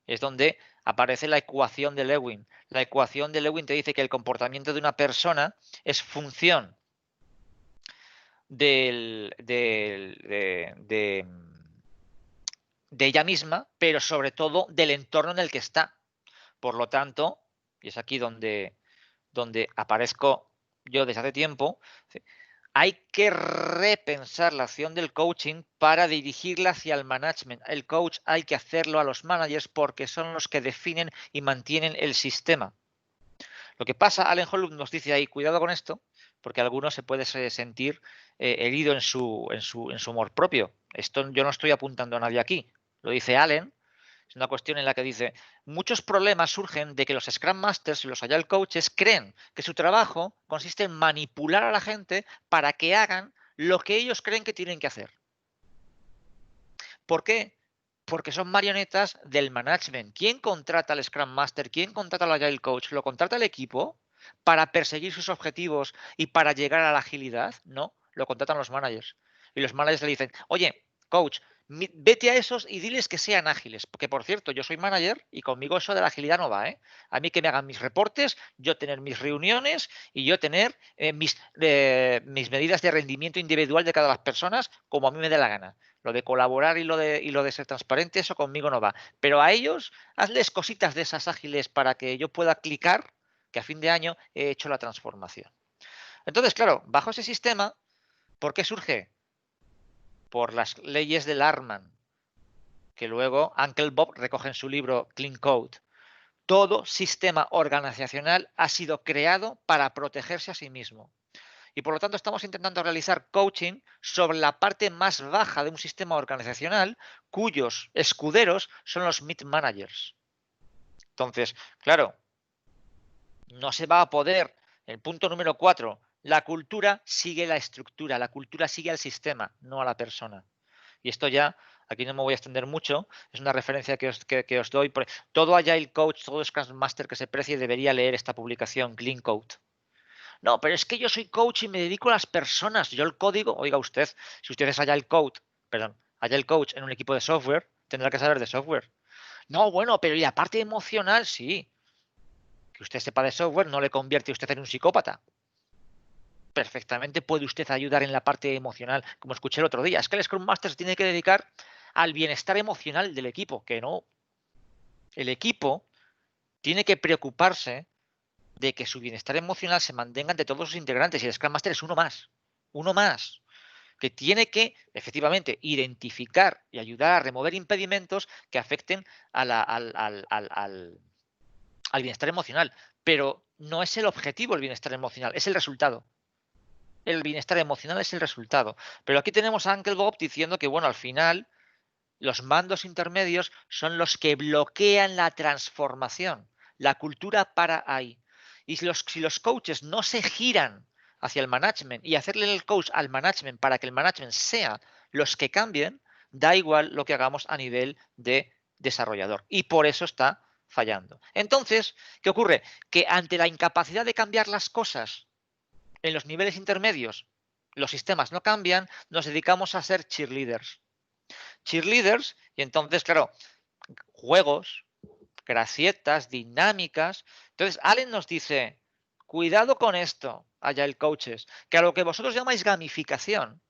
es donde aparece la ecuación de Lewin. La ecuación de Lewin te dice que el comportamiento de una persona es función de ella misma, pero sobre todo del entorno en el que está. Por lo tanto, y es aquí donde aparezco yo desde hace tiempo, hay que repensar la acción del coaching para dirigirla hacia el management. El coach hay que hacerlo a los managers porque son los que definen y mantienen el sistema. Lo que pasa, Allen Holub nos dice ahí, cuidado con esto, porque alguno se puede sentir herido en su amor propio. Esto yo no estoy apuntando a nadie aquí. Lo dice Allen Es una cuestión en la que dice, muchos problemas surgen de que los Scrum Masters y los Agile Coaches creen que su trabajo consiste en manipular a la gente para que hagan lo que ellos creen que tienen que hacer. ¿Por qué? Porque son marionetas del management. ¿Quién contrata al Scrum Master? ¿Quién contrata al Agile Coach? ¿Lo contrata el equipo para perseguir sus objetivos y para llegar a la agilidad? No, lo contratan los managers. Y los managers le dicen, oye, coach, vete a esos y diles que sean ágiles. Porque, por cierto, yo soy manager y conmigo eso de la agilidad no va, ¿eh? A mí que me hagan mis reportes, yo tener mis reuniones y yo tener mis medidas de rendimiento individual de cada una de las personas como a mí me dé la gana. Lo de colaborar y lo de ser transparente, eso conmigo no va. Pero a ellos, hazles cositas de esas ágiles para que yo pueda clicar que a fin de año he hecho la transformación. Entonces, claro, bajo ese sistema, ¿por qué surge? Por las leyes del Arman, que luego Uncle Bob recoge en su libro Clean Code. Todo sistema organizacional ha sido creado para protegerse a sí mismo. Y por lo tanto estamos intentando realizar coaching sobre la parte más baja de un sistema organizacional cuyos escuderos son los mid managers. Entonces, claro, no se va a poder, el punto número 4, la cultura sigue la estructura, la cultura sigue al sistema, no a la persona. Y esto ya, aquí no me voy a extender mucho, es una referencia que os doy. Todo Agile Coach, todo Scrum Master que se precie debería leer esta publicación, Clean Code. No, pero es que yo soy coach y me dedico a las personas. Yo el código, oiga usted, si usted es Agile Coach en un equipo de software, tendrá que saber de software. No, bueno, pero y la parte emocional, sí. Que usted sepa de software no le convierte a usted en un psicópata. Perfectamente puede usted ayudar en la parte emocional, como escuché el otro día. Es que el Scrum Master se tiene que dedicar al bienestar emocional del equipo, que no. El equipo tiene que preocuparse de que su bienestar emocional se mantenga entre todos sus integrantes y el Scrum Master es uno más, que tiene que efectivamente identificar y ayudar a remover impedimentos que afecten al bienestar emocional, pero no es el objetivo el bienestar emocional, es el resultado. El bienestar emocional es el resultado. Pero aquí tenemos a Uncle Bob diciendo que, bueno, al final los mandos intermedios son los que bloquean la transformación. La cultura para ahí. Y si los coaches no se giran hacia el management y hacerle el coach al management para que el management sea los que cambien, da igual lo que hagamos a nivel de desarrollador. Y por eso está fallando. Entonces, ¿qué ocurre? Que ante la incapacidad de cambiar las cosas en los niveles intermedios, los sistemas no cambian, nos dedicamos a ser cheerleaders. Cheerleaders, y entonces, claro, juegos, gracietas, dinámicas. Entonces, Allen nos dice, cuidado con esto, Agile Coaches, que a lo que vosotros llamáis gamificación,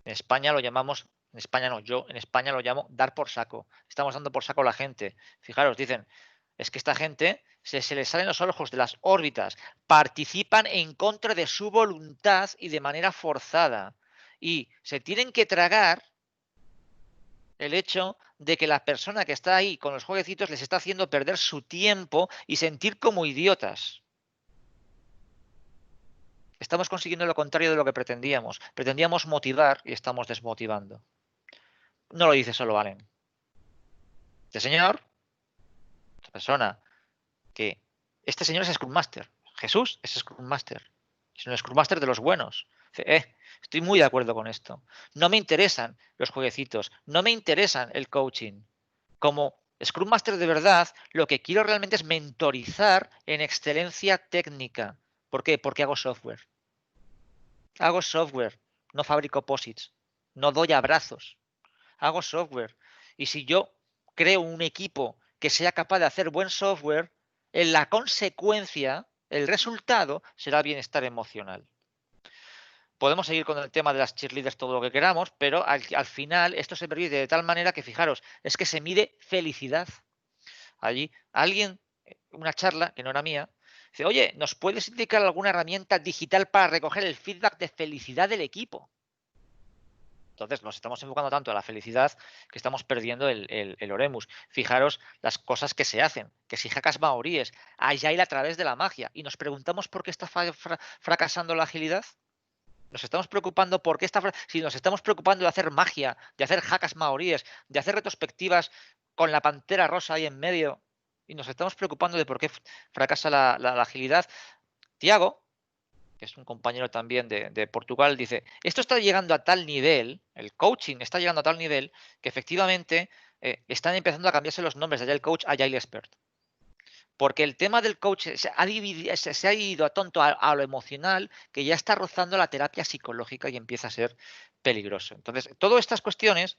en España lo llamamos, en España no, yo en España lo llamo dar por saco. Estamos dando por saco a la gente. Fijaros, dicen, es que esta gente se les salen los ojos de las órbitas, participan en contra de su voluntad y de manera forzada. Y se tienen que tragar el hecho de que la persona que está ahí con los jueguecitos les está haciendo perder su tiempo y sentir como idiotas. Estamos consiguiendo lo contrario de lo que pretendíamos. Pretendíamos motivar y estamos desmotivando. No lo dice solo Allen. Este señor, esta persona, que este señor es Scrum Master. Jesús es Scrum Master. Es un Scrum Master de los buenos. Dice, estoy muy de acuerdo con esto. No me interesan los jueguecitos. No me interesan el coaching. Como Scrum Master de verdad, lo que quiero realmente es mentorizar en excelencia técnica. ¿Por qué? Porque hago software. Hago software. No fabrico posits. No doy abrazos. Hago software. Y si yo creo un equipo que sea capaz de hacer buen software, en la consecuencia, el resultado será bienestar emocional. Podemos seguir con el tema de las cheerleaders todo lo que queramos, pero al final esto se permite de tal manera que, fijaros, es que se mide felicidad. Allí alguien, una charla que no era mía, dice, oye, ¿nos puedes indicar alguna herramienta digital para recoger el feedback de felicidad del equipo? Entonces nos estamos enfocando tanto a la felicidad que estamos perdiendo el Oremus. Fijaros las cosas que se hacen, que si jacas maoríes, Agile a través de la magia, y nos preguntamos por qué está fracasando la agilidad. Nos estamos preocupando por qué si nos estamos preocupando de hacer magia, de hacer hackas maoríes, de hacer retrospectivas con la pantera rosa ahí en medio, y nos estamos preocupando de por qué fracasa la agilidad. Tiago, que es un compañero también de Portugal, dice, esto está llegando a tal nivel, el coaching está llegando a tal nivel, que efectivamente están empezando a cambiarse los nombres de Agile Coach a Agile Expert. Porque el tema del coach se ha ido a tonto a lo emocional, que ya está rozando la terapia psicológica y empieza a ser peligroso. Entonces, todas estas cuestiones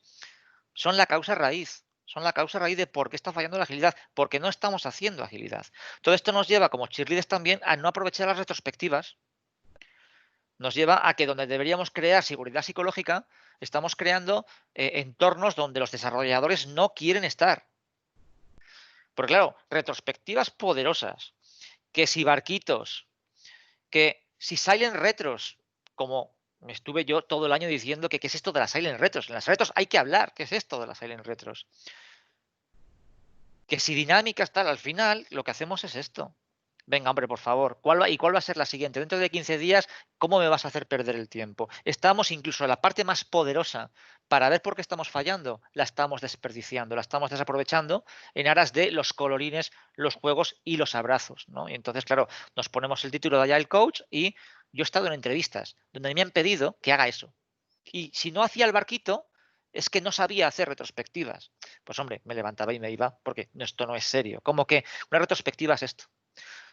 son la causa raíz. Son la causa raíz de por qué está fallando la agilidad, porque no estamos haciendo agilidad. Todo esto nos lleva, como cheerleaders también, a no aprovechar las retrospectivas. Nos lleva a que donde deberíamos crear seguridad psicológica, estamos creando entornos donde los desarrolladores no quieren estar. Porque claro, retrospectivas poderosas, que si barquitos, que si silent retros, como me estuve yo todo el año diciendo que qué es esto de las silent retros. En las retros hay que hablar, ¿qué es esto de las silent retros? Que si dinámicas tal, al final lo que hacemos es esto. Venga, hombre, por favor, ¿cuál va a ser la siguiente? Dentro de 15 días, ¿cómo me vas a hacer perder el tiempo? Estamos incluso en la parte más poderosa para ver por qué estamos fallando, la estamos desperdiciando, la estamos desaprovechando en aras de los colorines, los juegos y los abrazos, ¿no? Y entonces, claro, nos ponemos el título de Agile Coach y yo he estado en entrevistas donde me han pedido que haga eso. Y si no hacía el barquito, es que no sabía hacer retrospectivas. Pues hombre, me levantaba y me iba porque esto no es serio. ¿Cómo que una retrospectiva es esto?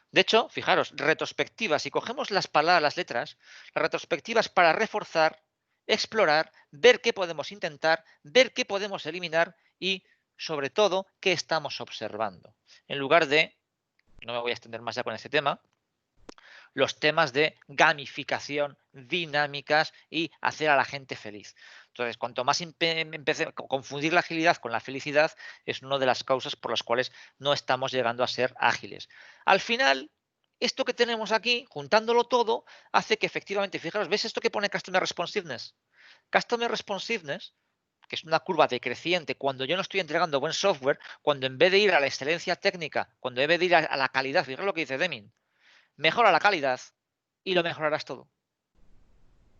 De hecho, fijaros, retrospectivas, si cogemos las palabras, las letras, las retrospectivas para reforzar, explorar, ver qué podemos intentar, ver qué podemos eliminar y, sobre todo, qué estamos observando. En lugar de, no me voy a extender más ya con este tema, los temas de gamificación, dinámicas y hacer a la gente feliz. Entonces, cuanto más empecé a confundir la agilidad con la felicidad, es una de las causas por las cuales no estamos llegando a ser ágiles. Al final, esto que tenemos aquí, juntándolo todo, hace que efectivamente, fijaros, ¿ves esto que pone Customer Responsiveness? Customer Responsiveness, que es una curva decreciente, cuando yo no estoy entregando buen software, cuando en vez de ir a la excelencia técnica, cuando en vez de ir a la calidad, fijaros lo que dice Deming, mejora la calidad y lo mejorarás todo.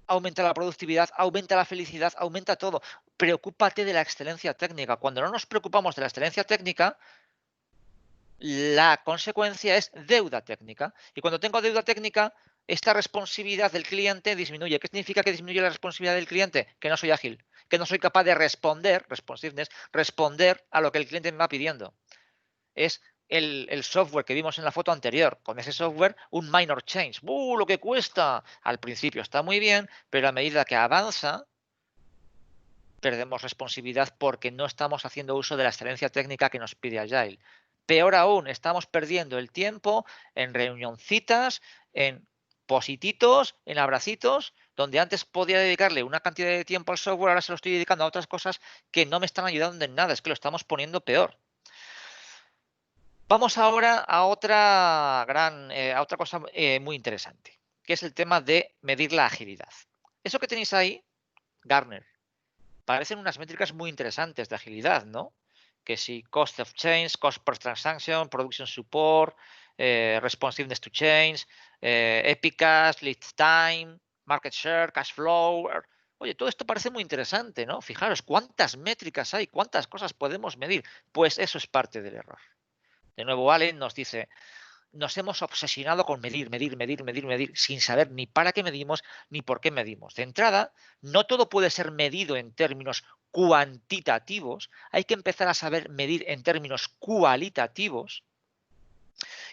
Aumenta la productividad, aumenta la felicidad, aumenta todo. Preocúpate de la excelencia técnica. Cuando no nos preocupamos de la excelencia técnica, la consecuencia es deuda técnica. Y cuando tengo deuda técnica, esta responsividad del cliente disminuye. ¿Qué significa que disminuye la responsabilidad del cliente? Que no soy ágil, que no soy capaz de responder, responsiveness, responder a lo que el cliente me va pidiendo. Es el software que vimos en la foto anterior. Con ese software, un minor change. Lo que cuesta! Al principio está muy bien, pero a medida que avanza, perdemos responsabilidad porque no estamos haciendo uso de la excelencia técnica que nos pide Agile. Peor aún, estamos perdiendo el tiempo en reunioncitas, en posititos, en abracitos, donde antes podía dedicarle una cantidad de tiempo al software, ahora se lo estoy dedicando a otras cosas que no me están ayudando en nada, es que lo estamos poniendo peor. Vamos ahora a otra cosa muy interesante, que es el tema de medir la agilidad. Eso que tenéis ahí, Gartner, parecen unas métricas muy interesantes de agilidad, ¿no? Que si cost of change, cost per transaction, production support, responsiveness to change, épicas, lead time, market share, cash flow. Oye, todo esto parece muy interesante, ¿no? Fijaros cuántas métricas hay, cuántas cosas podemos medir. Pues eso es parte del error. De nuevo, Allen nos dice, nos hemos obsesionado con medir, sin saber ni para qué medimos ni por qué medimos. De entrada, no todo puede ser medido en términos cuantitativos, hay que empezar a saber medir en términos cualitativos.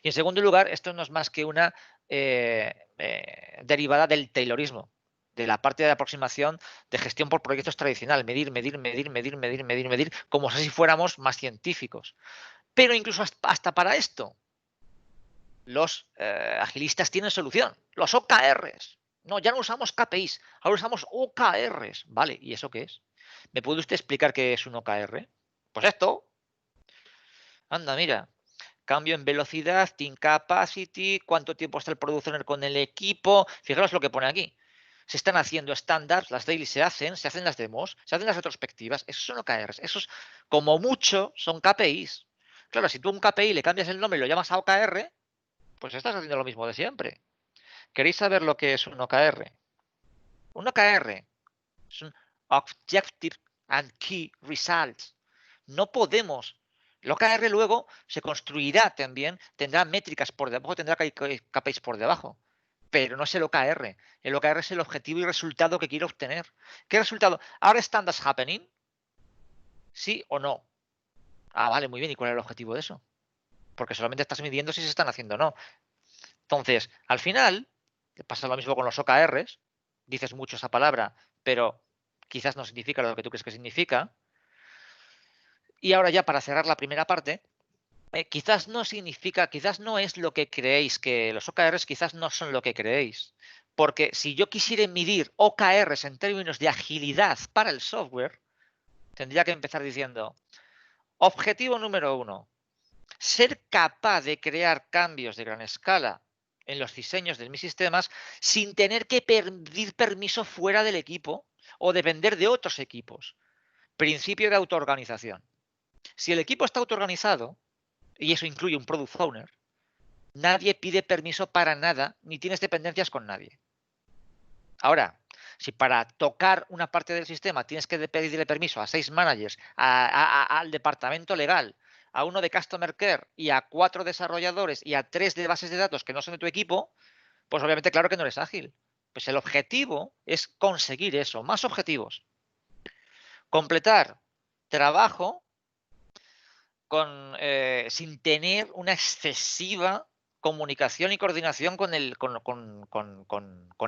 Y en segundo lugar, esto no es más que una derivada del Taylorismo, de la parte de aproximación de gestión por proyectos tradicional, medir, como si fuéramos más científicos. Pero incluso hasta para esto, los agilistas tienen solución. Los OKRs. No, ya no usamos KPIs, ahora usamos OKRs. Vale, ¿y eso qué es? ¿Me puede usted explicar qué es un OKR? Pues esto. Anda, mira. Cambio en velocidad, team capacity, cuánto tiempo está el producer con el equipo. Fijaros lo que pone aquí. Se están haciendo estándares, las dailies se hacen las demos, se hacen las retrospectivas. Esos son OKRs. Esos, como mucho, son KPIs. Claro, si tú a un KPI le cambias el nombre y lo llamas a OKR, pues estás haciendo lo mismo de siempre. ¿Queréis saber lo que es un OKR? Un OKR es un Objective and Key Results. No podemos. El OKR luego se construirá también, tendrá métricas por debajo, tendrá KPIs por debajo. Pero no es el OKR. El OKR es el objetivo y resultado que quiero obtener. ¿Qué resultado? ¿Are standards happening? ¿Sí o no? Ah, vale, muy bien. ¿Y cuál es el objetivo de eso? Porque solamente estás midiendo si se están haciendo o no. Entonces, al final, pasa lo mismo con los OKRs. Dices mucho esa palabra, pero quizás no significa lo que tú crees que significa. Y ahora ya para cerrar la primera parte, quizás no significa, quizás no es lo que creéis, que los OKRs quizás no son lo que creéis. Porque si yo quisiera medir OKRs en términos de agilidad para el software, tendría que empezar diciendo, objetivo número 1, ser capaz de crear cambios de gran escala en los diseños de mis sistemas sin tener que pedir permiso fuera del equipo o depender de otros equipos. Principio de autoorganización. Si el equipo está autoorganizado, y eso incluye un product owner, nadie pide permiso para nada, ni tienes dependencias con nadie. Ahora, si para tocar una parte del sistema tienes que pedirle permiso a 6 managers, al departamento legal, a uno de Customer Care y a 4 desarrolladores y a 3 de bases de datos que no son de tu equipo, pues obviamente claro que no eres ágil. Pues el objetivo es conseguir eso, más objetivos. Completar trabajo sin tener una excesiva comunicación y coordinación con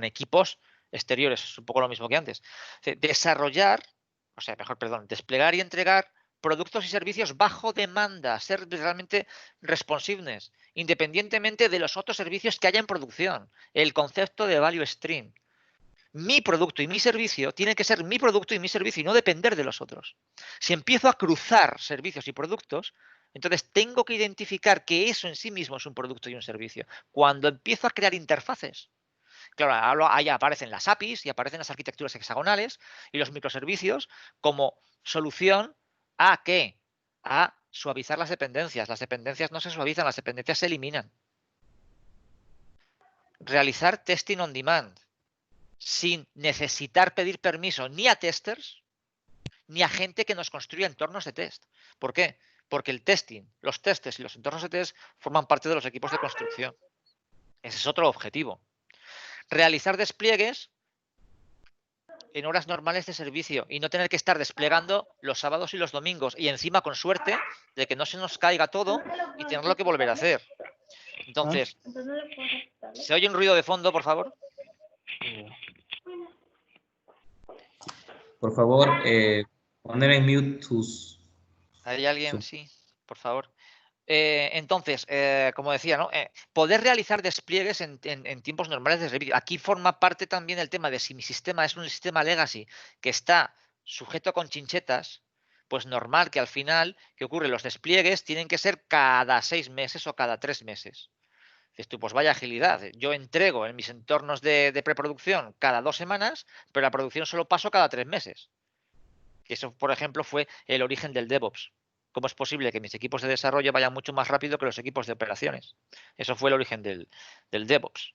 equipos exteriores. Es un poco lo mismo que antes. Desarrollar, desplegar y entregar productos y servicios bajo demanda, ser realmente responsiveness, independientemente de los otros servicios que haya en producción. El concepto de value stream. Mi producto y mi servicio tiene que ser mi producto y mi servicio y no depender de los otros. Si empiezo a cruzar servicios y productos, entonces tengo que identificar que eso en sí mismo es un producto y un servicio. Cuando empiezo a crear interfaces, claro, ahí aparecen las APIs y aparecen las arquitecturas hexagonales y los microservicios como solución a ¿qué? A suavizar las dependencias. Las dependencias no se suavizan, las dependencias se eliminan. Realizar testing on demand, sin necesitar pedir permiso ni a testers ni a gente que nos construya entornos de test. ¿Por qué? Porque el testing, los testes y los entornos de test forman parte de los equipos de construcción. Ese es otro objetivo. Realizar despliegues en horas normales de servicio y no tener que estar desplegando los sábados y los domingos y encima con suerte de que no se nos caiga todo y tenerlo que volver a hacer. Entonces, ¿se oye un ruido de fondo, por favor?
Por favor, poner en mute tus...
¿Hay alguien? Sí, por favor. Entonces, como decía, ¿no? Poder realizar despliegues en tiempos normales de servicio. Aquí forma parte también el tema de si mi sistema es un sistema legacy que está sujeto con chinchetas, pues normal que al final, ¿qué ocurre? Los despliegues tienen que ser cada 6 meses o cada 3 meses. Dices tú, pues vaya agilidad. Yo entrego en mis entornos de preproducción cada 2 semanas, pero la producción solo paso cada 3 meses. Y eso, por ejemplo, fue el origen del DevOps. ¿Cómo es posible que mis equipos de desarrollo vayan mucho más rápido que los equipos de operaciones? Eso fue el origen del DevOps.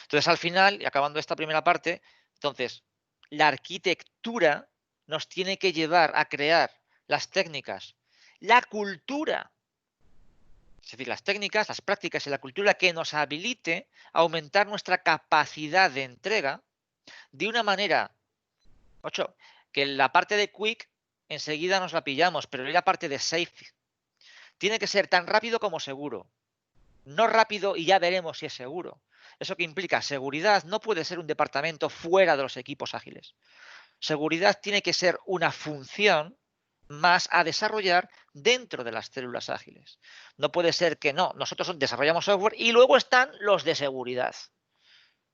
Entonces, al final, y acabando esta primera parte, entonces, la arquitectura nos tiene que llevar a crear las técnicas, la cultura, es decir, las técnicas, las prácticas y la cultura que nos habilite a aumentar nuestra capacidad de entrega de una manera, que la parte de quick enseguida nos la pillamos, pero la parte de safe tiene que ser tan rápido como seguro. No rápido y ya veremos si es seguro. ¿Eso qué implica? Seguridad no puede ser un departamento fuera de los equipos ágiles. Seguridad tiene que ser una función más a desarrollar dentro de las células ágiles. No puede ser que no, nosotros desarrollamos software y luego están los de seguridad.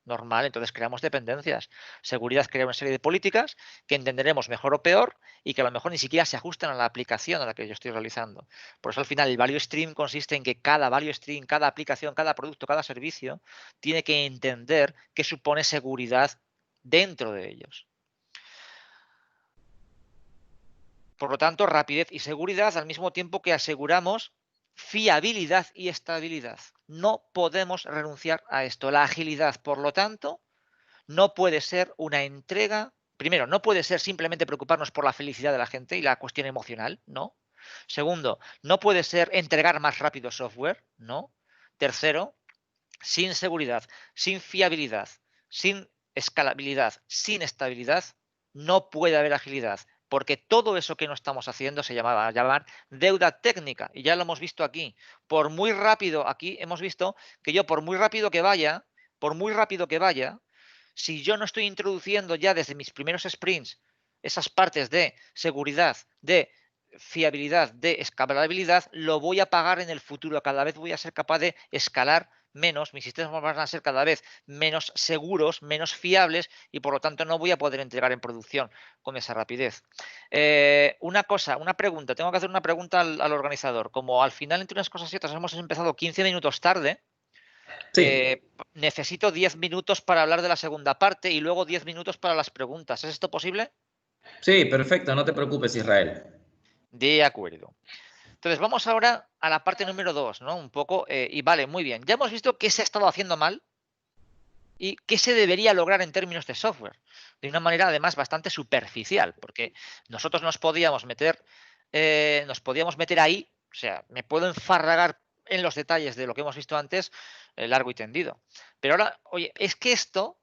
Normal, entonces creamos dependencias. Seguridad crea una serie de políticas que entenderemos mejor o peor y que a lo mejor ni siquiera se ajustan a la aplicación a la que yo estoy realizando. Por eso al final el value stream consiste en que cada value stream, cada aplicación, cada producto, cada servicio tiene que entender qué supone seguridad dentro de ellos. Por lo tanto, rapidez y seguridad al mismo tiempo que aseguramos fiabilidad y estabilidad. No podemos renunciar a esto. La agilidad, por lo tanto, no puede ser una entrega. Primero, no puede ser simplemente preocuparnos por la felicidad de la gente y la cuestión emocional, ¿no? Segundo, no puede ser entregar más rápido software, ¿no? Tercero, sin seguridad, sin fiabilidad, sin escalabilidad, sin estabilidad, no puede haber agilidad, porque todo eso que no estamos haciendo se va a llamar deuda técnica, y ya lo hemos visto aquí. Por muy rápido, aquí hemos visto que yo por muy rápido que vaya, si yo no estoy introduciendo ya desde mis primeros sprints esas partes de seguridad, de fiabilidad, de escalabilidad, lo voy a pagar en el futuro. Cada vez voy a ser capaz de escalar menos, mis sistemas van a ser cada vez menos seguros, menos fiables y por lo tanto no voy a poder entregar en producción con esa rapidez. Una pregunta, tengo que hacer una pregunta al organizador. Como al final entre unas cosas y otras hemos empezado 15 minutos tarde,
Sí,
necesito 10 minutos para hablar de la segunda parte y luego 10 minutos para las preguntas. ¿Es esto posible?
sí, perfecto, no te preocupes, Israel.
De acuerdo. Entonces, vamos ahora a la parte número 2, ¿no? Un poco, y vale, muy bien. Ya hemos visto qué se ha estado haciendo mal y qué se debería lograr en términos de software. De una manera, además, bastante superficial, porque nosotros nos podíamos meter ahí, o sea, me puedo enfarragar en los detalles de lo que hemos visto antes, largo y tendido. Pero ahora, oye, es que esto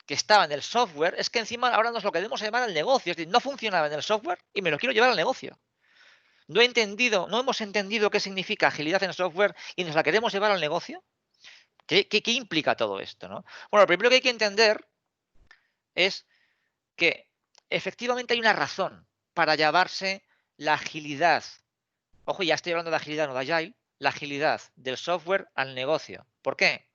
que estaba en el software, es que encima ahora nos lo queremos llevar al negocio. Es decir, no funcionaba en el software y me lo quiero llevar al negocio. No hemos entendido qué significa agilidad en software y nos la queremos llevar al negocio. ¿Qué implica todo esto, ¿no? Bueno, lo primero que hay que entender es que efectivamente hay una razón para llevarse la agilidad. Ojo, ya estoy hablando de agilidad, no de agile. La agilidad del software al negocio. ¿Por qué?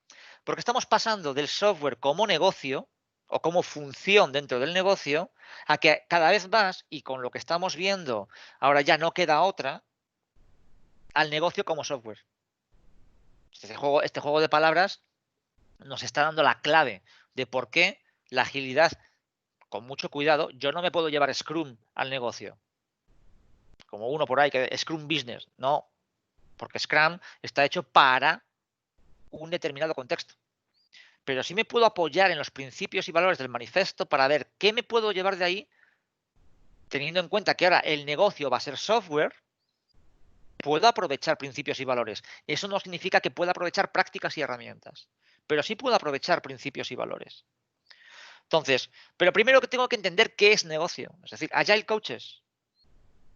Porque estamos pasando del software como negocio o como función dentro del negocio a que cada vez más, y con lo que estamos viendo ahora ya no queda otra, al negocio como software. Este juego de palabras nos está dando la clave de por qué la agilidad, con mucho cuidado, yo no me puedo llevar Scrum al negocio. Como uno por ahí, que Scrum Business. No, porque Scrum está hecho para un determinado contexto. Pero sí me puedo apoyar en los principios y valores del manifiesto para ver qué me puedo llevar de ahí, teniendo en cuenta que ahora el negocio va a ser software. Puedo aprovechar principios y valores. Eso no significa que pueda aprovechar prácticas y herramientas, pero sí puedo aprovechar principios y valores. Entonces, pero primero que tengo que entender qué es negocio. Es decir, Agile Coaches,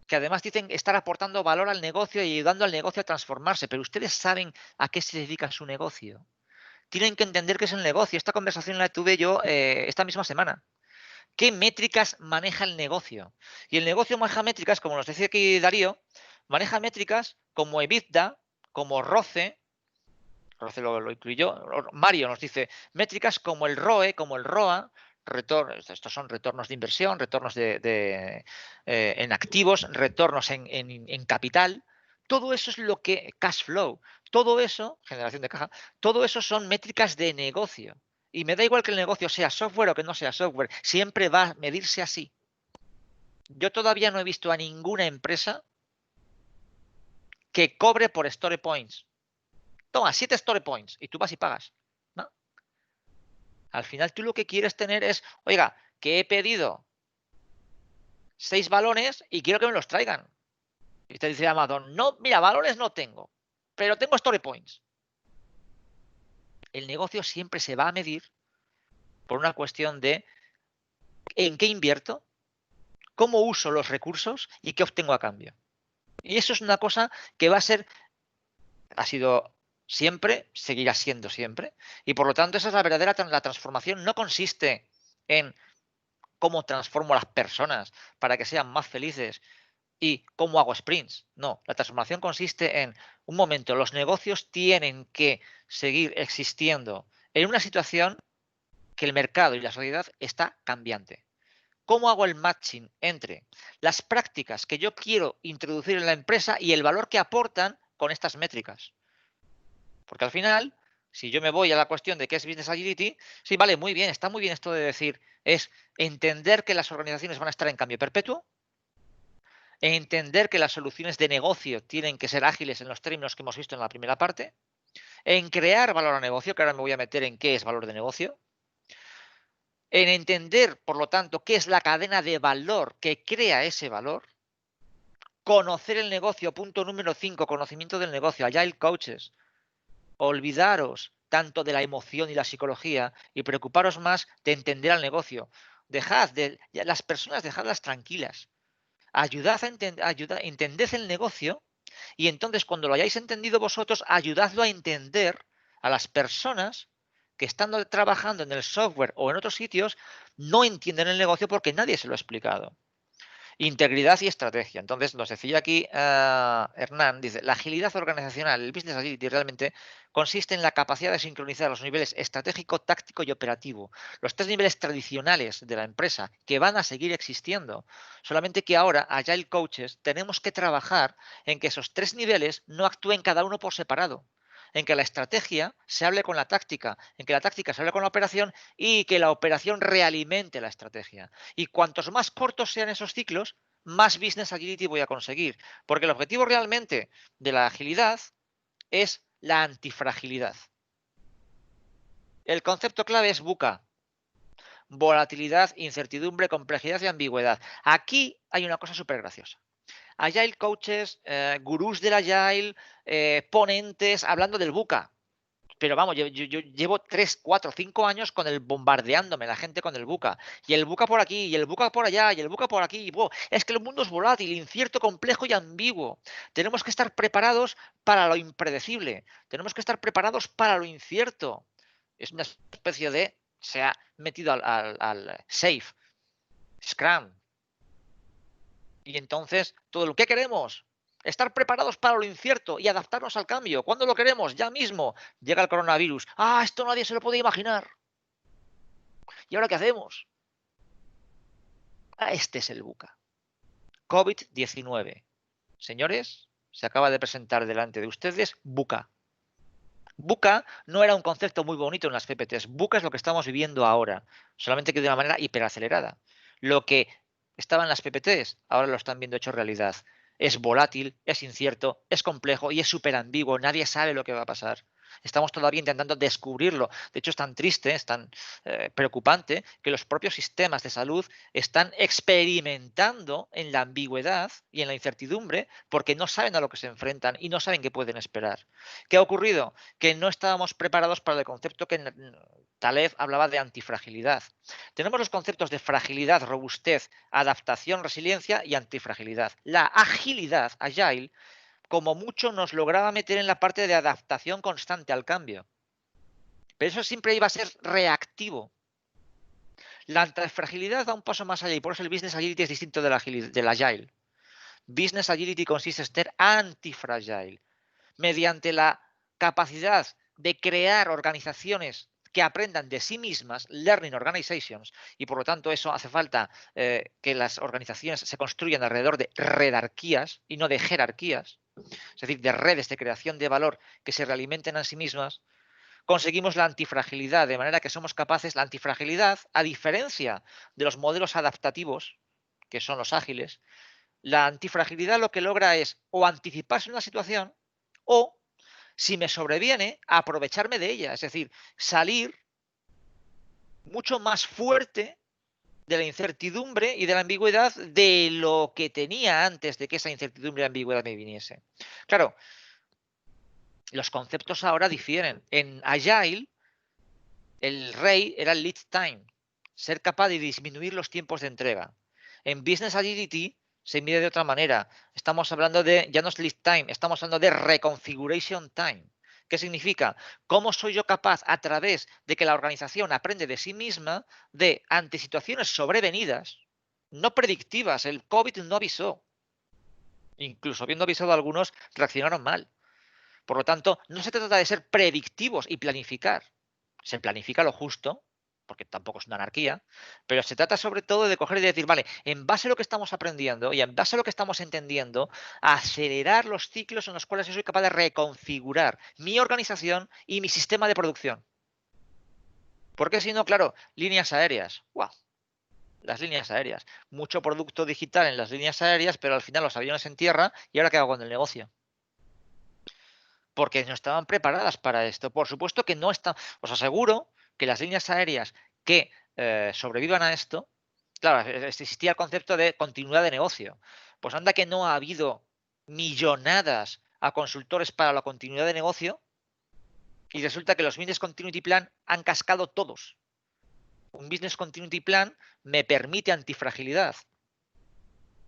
que además dicen estar aportando valor al negocio y ayudando al negocio a transformarse, pero ustedes saben a qué se dedica su negocio. Tienen que entender qué es el negocio. Esta conversación la tuve yo esta misma semana. ¿Qué métricas maneja el negocio? Y el negocio maneja métricas, como nos decía aquí Darío, maneja métricas como EBITDA, como ROCE lo incluyó. Mario nos dice métricas como el ROE, como el ROA, estos son retornos de inversión, retornos en activos, retornos en capital. Todo eso es lo que, cash flow, todo eso, generación de caja, todo eso son métricas de negocio. Y me da igual que el negocio sea software o que no sea software, siempre va a medirse así. Yo todavía no he visto a ninguna empresa que cobre por story points. Toma, 7 story points y tú vas y pagas. ¿No? Al final tú lo que quieres tener es, oiga, que he pedido 6 balones y quiero que me los traigan. Y te dice Amazon, no, mira, balones no tengo, pero tengo story points. El negocio siempre se va a medir por una cuestión de en qué invierto, cómo uso los recursos y qué obtengo a cambio. Y eso es una cosa que va a ser, ha sido siempre, seguirá siendo siempre, y por lo tanto esa es la verdadera, la transformación no consiste en cómo transformo a las personas para que sean más felices y cómo hago sprints. No, la transformación consiste en, un momento, los negocios tienen que seguir existiendo en una situación que el mercado y la sociedad está cambiante. ¿Cómo hago el matching entre las prácticas que yo quiero introducir en la empresa y el valor que aportan con estas métricas? Porque al final, si yo me voy a la cuestión de qué es Business Agility, sí, vale, muy bien, está muy bien esto de decir, es entender que las organizaciones van a estar en cambio perpetuo, entender que las soluciones de negocio tienen que ser ágiles en los términos que hemos visto en la primera parte, en crear valor a negocio, que ahora me voy a meter en qué es valor de negocio, en entender, por lo tanto, qué es la cadena de valor que crea ese valor, conocer el negocio, punto número 5, conocimiento del negocio, Agile Coaches. Olvidaros tanto de la emoción y la psicología y preocuparos más de entender al negocio. Las personas, dejadlas tranquilas. Entended el negocio y entonces cuando lo hayáis entendido vosotros, ayudadlo a entender a las personas que estando trabajando en el software o en otros sitios no entienden el negocio porque nadie se lo ha explicado. Integridad y estrategia. Entonces, nos decía aquí Hernán, dice, la agilidad organizacional, el Business Agility realmente consiste en la capacidad de sincronizar los niveles estratégico, táctico y operativo. Los 3 niveles tradicionales de la empresa que van a seguir existiendo. Solamente que ahora, Agile Coaches, tenemos que trabajar en que esos 3 niveles no actúen cada uno por separado. En que la estrategia se hable con la táctica, en que la táctica se hable con la operación y que la operación realimente la estrategia. Y cuantos más cortos sean esos ciclos, más Business Agility voy a conseguir. Porque el objetivo realmente de la agilidad es la antifragilidad. El concepto clave es VUCA. Volatilidad, incertidumbre, complejidad y ambigüedad. Aquí hay una cosa súper graciosa. Agile Coaches, gurús del Agile, ponentes, hablando del VUCA. Pero vamos, yo llevo 3, 4, 5 años con el bombardeándome la gente con el VUCA. Y el VUCA por aquí, y el VUCA por allá, y el VUCA por aquí. Wow, es que el mundo es volátil, incierto, complejo y ambiguo. Tenemos que estar preparados para lo impredecible. Tenemos que estar preparados para lo incierto. Es una especie de... Se ha metido al SAFe, Scrum. Y entonces, todo lo que queremos... Estar preparados para lo incierto y adaptarnos al cambio. ¿Cuándo lo queremos? Ya mismo. Llega el coronavirus. ¡Ah, esto nadie se lo podía imaginar! ¿Y ahora qué hacemos? Este es el VUCA. COVID-19. Señores, se acaba de presentar delante de ustedes VUCA. VUCA no era un concepto muy bonito en las PPTs. VUCA es lo que estamos viviendo ahora, solamente que de una manera hiperacelerada. Lo que estaba en las PPTs, ahora lo están viendo hecho realidad. Es volátil, es incierto, es complejo y es súper ambiguo. Nadie sabe lo que va a pasar. Estamos todavía intentando descubrirlo. De hecho, es tan triste, es tan preocupante que los propios sistemas de salud están experimentando en la ambigüedad y en la incertidumbre porque no saben a lo que se enfrentan y no saben qué pueden esperar. ¿Qué ha ocurrido? Que no estábamos preparados para el concepto que Taleb hablaba de antifragilidad. Tenemos los conceptos de fragilidad, robustez, adaptación, resiliencia y antifragilidad. La agilidad, agile, como mucho nos lograba meter en la parte de adaptación constante al cambio. Pero eso siempre iba a ser reactivo. La antifragilidad da un paso más allá y por eso el Business Agility es distinto del Agile. Business Agility consiste en ser antifragile, mediante la capacidad de crear organizaciones que aprendan de sí mismas, learning organizations, y por lo tanto eso hace falta que las organizaciones se construyan alrededor de redarquías y no de jerarquías, es decir, de redes de creación de valor que se realimenten a sí mismas. Conseguimos la antifragilidad, de manera que somos capaces, la antifragilidad, a diferencia de los modelos adaptativos, que son los ágiles, la antifragilidad lo que logra es o anticiparse en una situación o, si me sobreviene, aprovecharme de ella, es decir, salir mucho más fuerte de la incertidumbre y de la ambigüedad de lo que tenía antes de que esa incertidumbre y ambigüedad me viniese. Claro, los conceptos ahora difieren. En Agile, el rey era el lead time, ser capaz de disminuir los tiempos de entrega. En Business Agility se mide de otra manera. Estamos hablando de, ya no es lead time, estamos hablando de reconfiguration time. ¿Qué significa? ¿Cómo soy yo capaz, a través de que la organización aprende de sí misma, de ante situaciones sobrevenidas, no predictivas? El COVID no avisó. Incluso habiendo avisado a algunos, reaccionaron mal. Por lo tanto, no se trata de ser predictivos y planificar. Se planifica lo justo, porque tampoco es una anarquía, pero se trata sobre todo de coger y decir, vale, en base a lo que estamos aprendiendo y en base a lo que estamos entendiendo, acelerar los ciclos en los cuales yo soy capaz de reconfigurar mi organización y mi sistema de producción. Porque si no, claro, líneas aéreas. ¡Wow! Las líneas aéreas. Mucho producto digital en las líneas aéreas, pero al final los aviones en tierra, ¿y ahora qué hago con el negocio? Porque no estaban preparadas para esto. Por supuesto que no están. Os aseguro que las líneas aéreas que sobrevivan a esto, claro, existía el concepto de continuidad de negocio. Pues anda que no ha habido millonadas a consultores para la continuidad de negocio y resulta que los Business Continuity Plan han cascado todos. Un Business Continuity Plan me permite antifragilidad.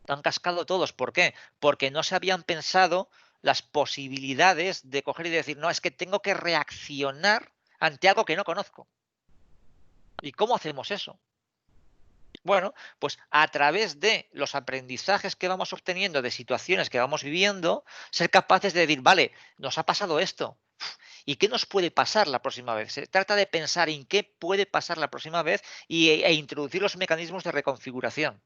Han cascado todos. ¿Por qué? Porque no se habían pensado las posibilidades de coger y decir, no, es que tengo que reaccionar ante algo que no conozco. ¿Y cómo hacemos eso? Bueno, pues a través de los aprendizajes que vamos obteniendo de situaciones que vamos viviendo, ser capaces de decir, vale, nos ha pasado esto. ¿Y qué nos puede pasar la próxima vez? Se trata de pensar en qué puede pasar la próxima vez e introducir los mecanismos de reconfiguración.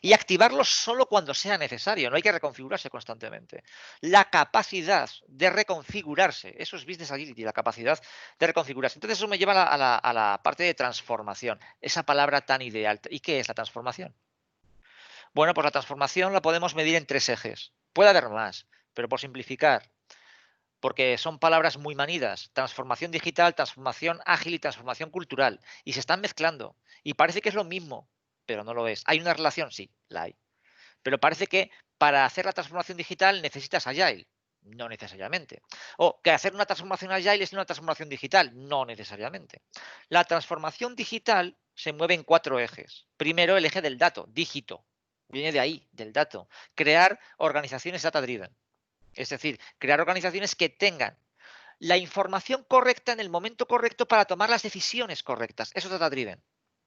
Y activarlos solo cuando sea necesario, no hay que reconfigurarse constantemente. La capacidad de reconfigurarse, eso es Business Agility, la capacidad de reconfigurarse. Entonces eso me lleva a la parte de transformación, esa palabra tan ideal. ¿Y qué es la transformación? Bueno, pues la transformación la podemos medir en 3 ejes. Puede haber más, pero por simplificar, porque son palabras muy manidas, transformación digital, transformación ágil y transformación cultural, y se están mezclando, y parece que es lo mismo, pero no lo es. ¿Hay una relación? Sí, la hay. Pero parece que para hacer la transformación digital necesitas Agile. No necesariamente. O que hacer una transformación Agile es una transformación digital. No necesariamente. La transformación digital se mueve en 4 ejes. Primero, el eje del dato, dígito. Viene de ahí, del dato. Crear organizaciones data-driven. Es decir, crear organizaciones que tengan la información correcta en el momento correcto para tomar las decisiones correctas. Eso es data-driven.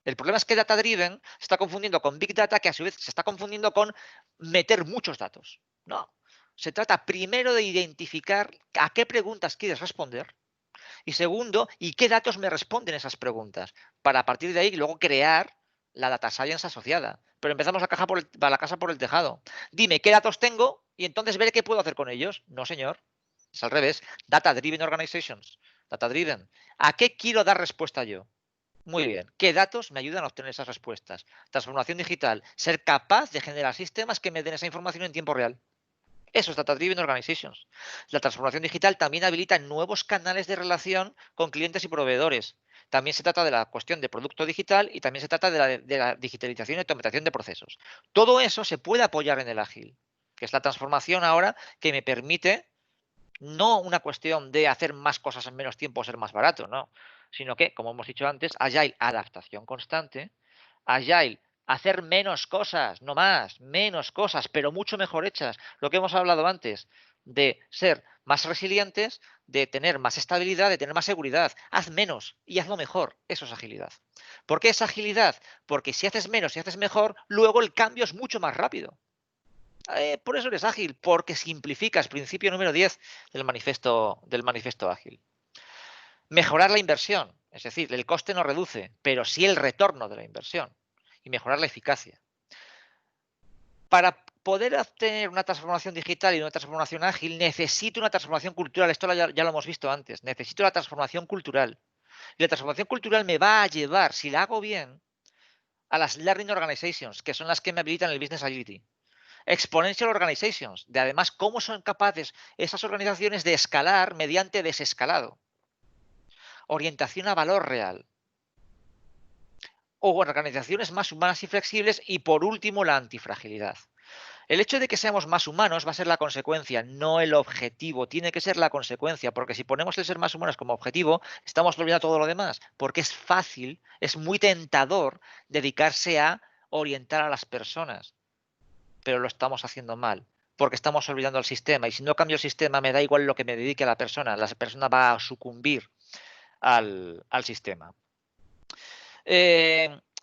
El problema es que data-driven se está confundiendo con Big Data, que a su vez se está confundiendo con meter muchos datos. No. Se trata primero de identificar a qué preguntas quieres responder y segundo, y qué datos me responden esas preguntas, para a partir de ahí luego crear la data science asociada. Pero empezamos la casa por el tejado. Dime qué datos tengo y entonces veré qué puedo hacer con ellos. No, señor. Es al revés. Data-driven organizations. Data-driven. ¿A qué quiero dar respuesta yo? Muy bien. ¿Qué datos me ayudan a obtener esas respuestas? Transformación digital. Ser capaz de generar sistemas que me den esa información en tiempo real. Eso es Data Driven Organizations. La transformación digital también habilita nuevos canales de relación con clientes y proveedores. También se trata de la cuestión de producto digital y también se trata de la digitalización y automatización de procesos. Todo eso se puede apoyar en el ágil, que es la transformación ahora que me permite no una cuestión de hacer más cosas en menos tiempo o ser más barato, no, sino que, como hemos dicho antes, Agile, adaptación constante, Agile, hacer menos cosas, no más, menos cosas, pero mucho mejor hechas. Lo que hemos hablado antes, de ser más resilientes, de tener más estabilidad, de tener más seguridad. Haz menos y hazlo mejor. Eso es agilidad. ¿Por qué es agilidad? Porque si haces menos y haces mejor, luego el cambio es mucho más rápido. Por eso eres ágil, porque simplificas, principio número 10 del manifiesto ágil. Mejorar la inversión, es decir, el coste no reduce, pero sí el retorno de la inversión y mejorar la eficacia. Para poder obtener una transformación digital y una transformación ágil, necesito una transformación cultural. Esto ya lo hemos visto antes. Necesito la transformación cultural. Y la transformación cultural me va a llevar, si la hago bien, a las Learning Organizations, que son las que me habilitan el Business Agility. Exponential Organizations, de además cómo son capaces esas organizaciones de escalar mediante desescalado. Orientación a valor real. O organizaciones más humanas y flexibles y por último la antifragilidad. El hecho de que seamos más humanos va a ser la consecuencia, no el objetivo. Tiene que ser la consecuencia, porque si ponemos el ser más humanos como objetivo, estamos olvidando todo lo demás, porque es fácil, es muy tentador dedicarse a orientar a las personas, pero lo estamos haciendo mal, porque estamos olvidando el sistema, y si no cambio el sistema me da igual lo que me dedique a la persona va a sucumbir al sistema.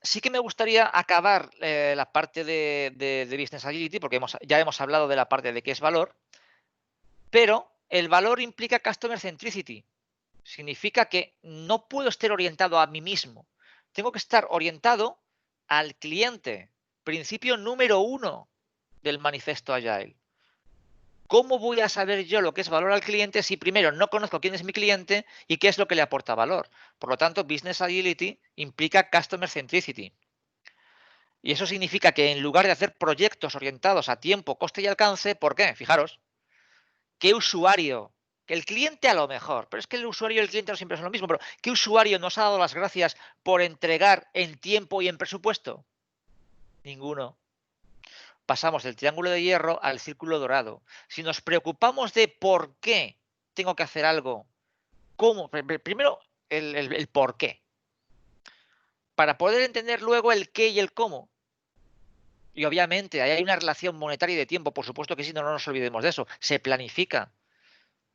Sí que me gustaría acabar la parte de Business Agility, porque ya hemos hablado de la parte de qué es valor, pero el valor implica Customer Centricity. Significa que no puedo estar orientado a mí mismo. Tengo que estar orientado al cliente. Principio número 1 del manifiesto Agile. ¿Cómo voy a saber yo lo que es valor al cliente si primero no conozco quién es mi cliente y qué es lo que le aporta valor? Por lo tanto, Business Agility implica Customer Centricity. Y eso significa que en lugar de hacer proyectos orientados a tiempo, coste y alcance, ¿por qué? Fijaros, ¿qué Que el cliente a lo mejor, pero es que el usuario y el cliente no siempre son lo mismo. Pero ¿qué usuario nos ha dado las gracias por entregar en tiempo y en presupuesto? Ninguno. Pasamos del triángulo de hierro al círculo dorado. Si nos preocupamos de por qué tengo que hacer algo, cómo, primero el por qué, para poder entender luego el qué y el cómo. Y obviamente ahí hay una relación monetaria y de tiempo, por supuesto que sí, no nos olvidemos de eso, se planifica.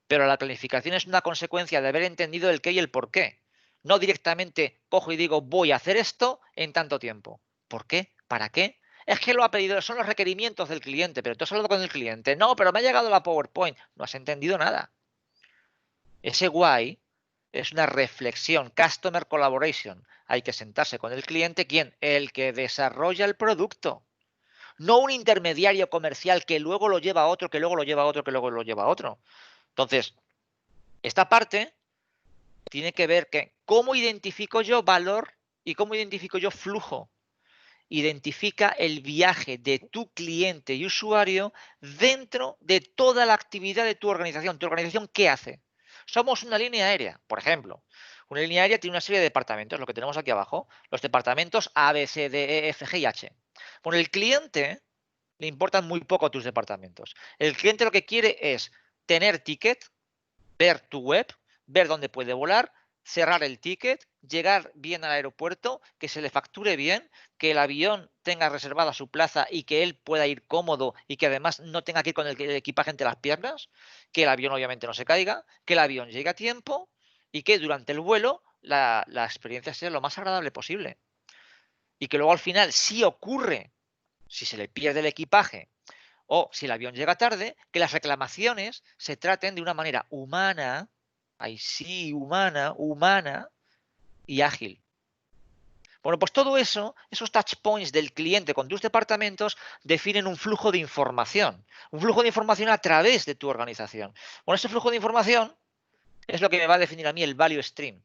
Pero la planificación es una consecuencia de haber entendido el qué y el por qué. No directamente cojo y digo, voy a hacer esto en tanto tiempo. ¿Por qué? ¿Para qué? Es que lo ha pedido, son los requerimientos del cliente, pero tú has hablado con el cliente. No, pero me ha llegado la PowerPoint. No has entendido nada. Ese why es una reflexión, customer collaboration. Hay que sentarse con el cliente, ¿quién? El que desarrolla el producto. No un intermediario comercial que luego lo lleva a otro, que luego lo lleva a otro, que luego lo lleva a otro. Entonces, esta parte tiene que ver que cómo identifico yo valor y cómo identifico yo flujo. Identifica el viaje de tu cliente y usuario dentro de toda la actividad de tu organización. ¿Tu organización qué hace? Somos una línea aérea, por ejemplo. Una línea aérea tiene una serie de departamentos, lo que tenemos aquí abajo, los departamentos A, B, C, D, E, F, G y H. Bueno, el cliente le importan muy poco tus departamentos. El cliente lo que quiere es tener ticket, ver tu web, ver dónde puede volar, cerrar el ticket, llegar bien al aeropuerto, que se le facture bien, que el avión tenga reservada su plaza y que él pueda ir cómodo y que además no tenga que ir con el equipaje entre las piernas, que el avión obviamente no se caiga, que el avión llegue a tiempo y que durante el vuelo la experiencia sea lo más agradable posible. Y que luego al final, si ocurre, si se le pierde el equipaje o si el avión llega tarde, que las reclamaciones se traten de una manera humana, ahí sí, humana y ágil. Bueno, pues todo eso, esos touch points del cliente con tus departamentos definen un flujo de información. Un flujo de información a través de tu organización. Bueno, ese flujo de información es lo que me va a definir a mí el value stream.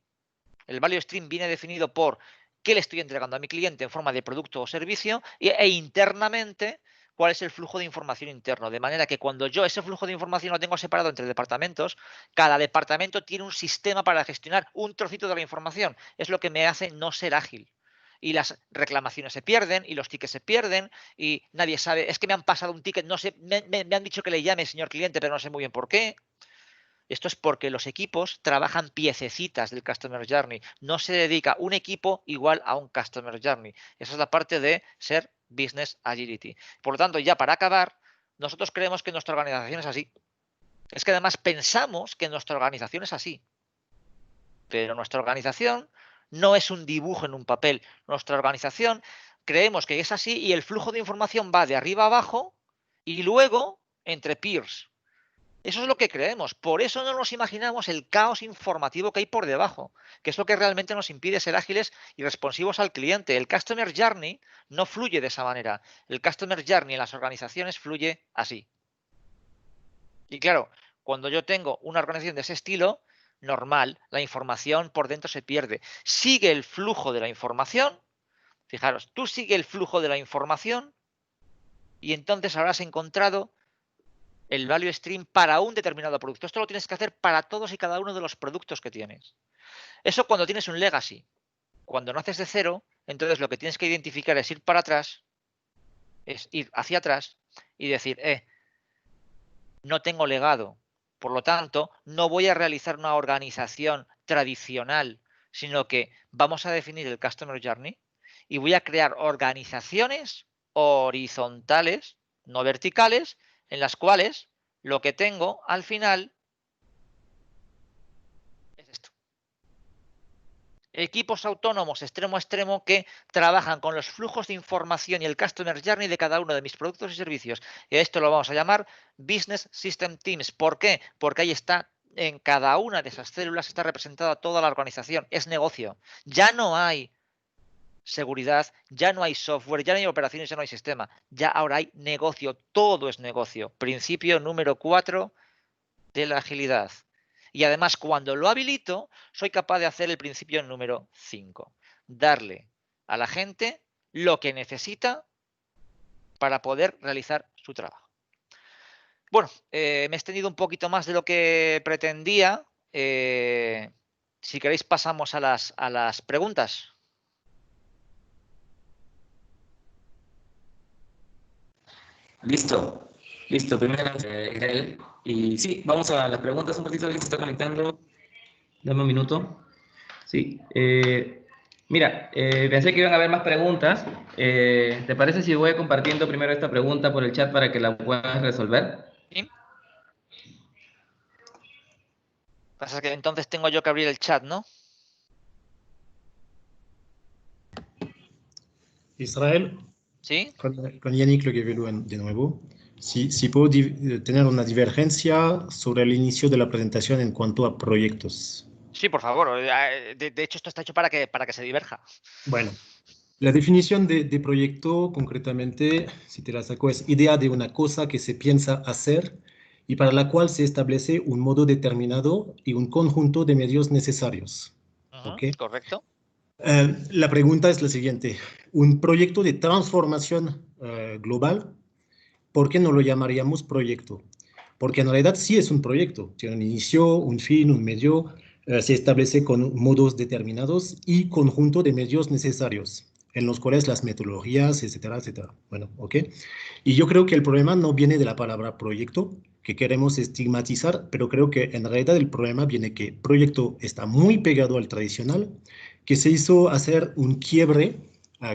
El value stream viene definido por qué le estoy entregando a mi cliente en forma de producto o servicio e internamente cuál es el flujo de información interno. De manera que cuando yo ese flujo de información lo tengo separado entre departamentos, cada departamento tiene un sistema para gestionar un trocito de la información. Es lo que me hace no ser ágil. Y las reclamaciones se pierden y los tickets se pierden y nadie sabe, es que me han pasado un ticket, no sé, me han dicho que le llame, señor cliente, pero no sé muy bien por qué. Esto es porque los equipos trabajan piececitas del Customer Journey. No se dedica un equipo igual a un Customer Journey. Esa es la parte de ser Business Agility. Por lo tanto, ya para acabar, nosotros creemos que nuestra organización es así. Es que además pensamos que nuestra organización es así. Pero nuestra organización no es un dibujo en un papel. Nuestra organización creemos que es así y el flujo de información va de arriba a abajo y luego entre peers. Eso es lo que creemos. Por eso no nos imaginamos el caos informativo que hay por debajo, que es lo que realmente nos impide ser ágiles y responsivos al cliente. El Customer Journey no fluye de esa manera. El Customer Journey en las organizaciones fluye así. Y claro, cuando yo tengo una organización de ese estilo, normal, la información por dentro se pierde. Sigue el flujo de la información. Fijaros, tú sigue el flujo de la información y entonces habrás encontrado el value stream para un determinado producto. Esto lo tienes que hacer para todos y cada uno de los productos que tienes. Eso cuando tienes un legacy. Cuando naces de cero, entonces lo que tienes que identificar es ir para atrás, es ir hacia atrás y decir, no tengo legado. Por lo tanto, no voy a realizar una organización tradicional, sino que vamos a definir el Customer Journey y voy a crear organizaciones horizontales, no verticales, en las cuales lo que tengo al final es esto. Equipos autónomos extremo a extremo que trabajan con los flujos de información y el Customer Journey de cada uno de mis productos y servicios. Y a esto lo vamos a llamar Business System Teams. ¿Por qué? Porque ahí está, en cada una de esas células está representada toda la organización. Es negocio. Ya no hay seguridad, ya no hay software, ya no hay operaciones, ya no hay sistema. Ya ahora hay negocio. Todo es negocio. Principio número 4 de la agilidad. Y además, cuando lo habilito, soy capaz de hacer el principio número 5. Darle a la gente lo que necesita para poder realizar su trabajo. Bueno, me he extendido un poquito más de lo que pretendía. Si queréis pasamos a las preguntas.
Listo, listo. Primero, Israel. Y sí, vamos a las preguntas un poquito. Alguien se está conectando. Dame un minuto. Sí. Mira, pensé que iban a haber más preguntas. ¿Te parece si voy compartiendo primero esta pregunta por el chat para que la puedas resolver?
¿Sí? Pasa que entonces tengo yo que abrir el chat, ¿no?
Israel,
¿Sí?
con Yannick Le Guévelu de nuevo. Si puedo tener una divergencia sobre el inicio de la presentación en cuanto a proyectos.
Sí, por favor. De hecho, esto está hecho para que se diverja.
Bueno, la definición de proyecto, concretamente, si te la saco, es idea de una cosa que se piensa hacer y para la cual se establece un modo determinado y un conjunto de medios necesarios. ¿Ok?
Correcto.
La pregunta es la siguiente. Un proyecto de transformación global, ¿por qué no lo llamaríamos proyecto? Porque en realidad sí es un proyecto. Tiene un inicio, un fin, un medio, se establece con modos determinados y conjunto de medios necesarios, en los cuales las metodologías, etcétera, etcétera. Bueno, ¿ok? Y yo creo que el problema no viene de la palabra proyecto, que queremos estigmatizar, pero creo que en realidad el problema viene que proyecto está muy pegado al tradicional, que se hizo hacer un quiebre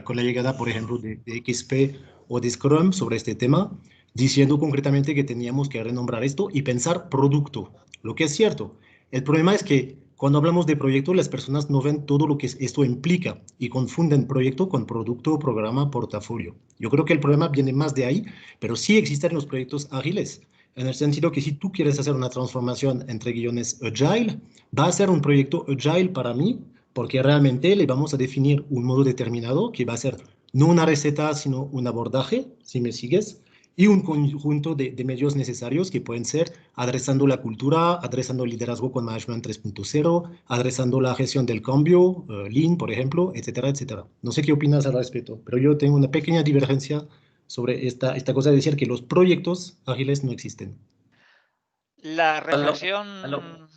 con la llegada, por ejemplo, de XP o de Scrum sobre este tema, diciendo concretamente que teníamos que renombrar esto y pensar producto, lo que es cierto. El problema es que cuando hablamos de proyecto, las personas no ven todo lo que esto implica y confunden proyecto con producto, programa, portafolio. Yo creo que el problema viene más de ahí, pero sí existen los proyectos ágiles, en el sentido que si tú quieres hacer una transformación entre guiones agile, va a ser un proyecto agile para mí, porque realmente le vamos a definir un modo determinado que va a ser no una receta, sino un abordaje, si me sigues, y un conjunto de medios necesarios que pueden ser adresando la cultura, adresando el liderazgo con Management 3.0, adresando la gestión del cambio, Lean, por ejemplo, etcétera, etcétera. No sé qué opinas al respecto, pero yo tengo una pequeña divergencia sobre esta cosa de decir que los proyectos ágiles no existen.
La
Aló,
reflexión...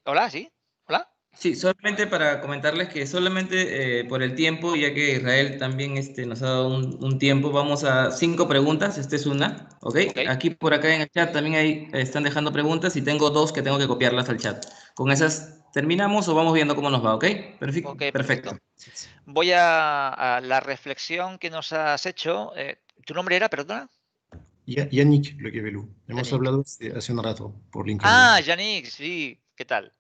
Hola, ¿sí? Hola.
Sí, solamente para comentarles que solamente por el tiempo, ya que Israel también nos ha dado un tiempo, vamos a 5 preguntas, esta es una, ¿ok? Aquí por acá en el chat también están dejando preguntas y tengo 2 que tengo que copiarlas al chat. Con esas terminamos o vamos viendo cómo nos va, ¿ok? Perfecto.
Ok, perfecto. Voy a la reflexión que nos has hecho. ¿Tu nombre era, perdona?
Yannick Le Guévelu. Hemos
Yannick.
hablado hace un rato por LinkedIn.
Ah, Yannick, sí. ¿Qué tal?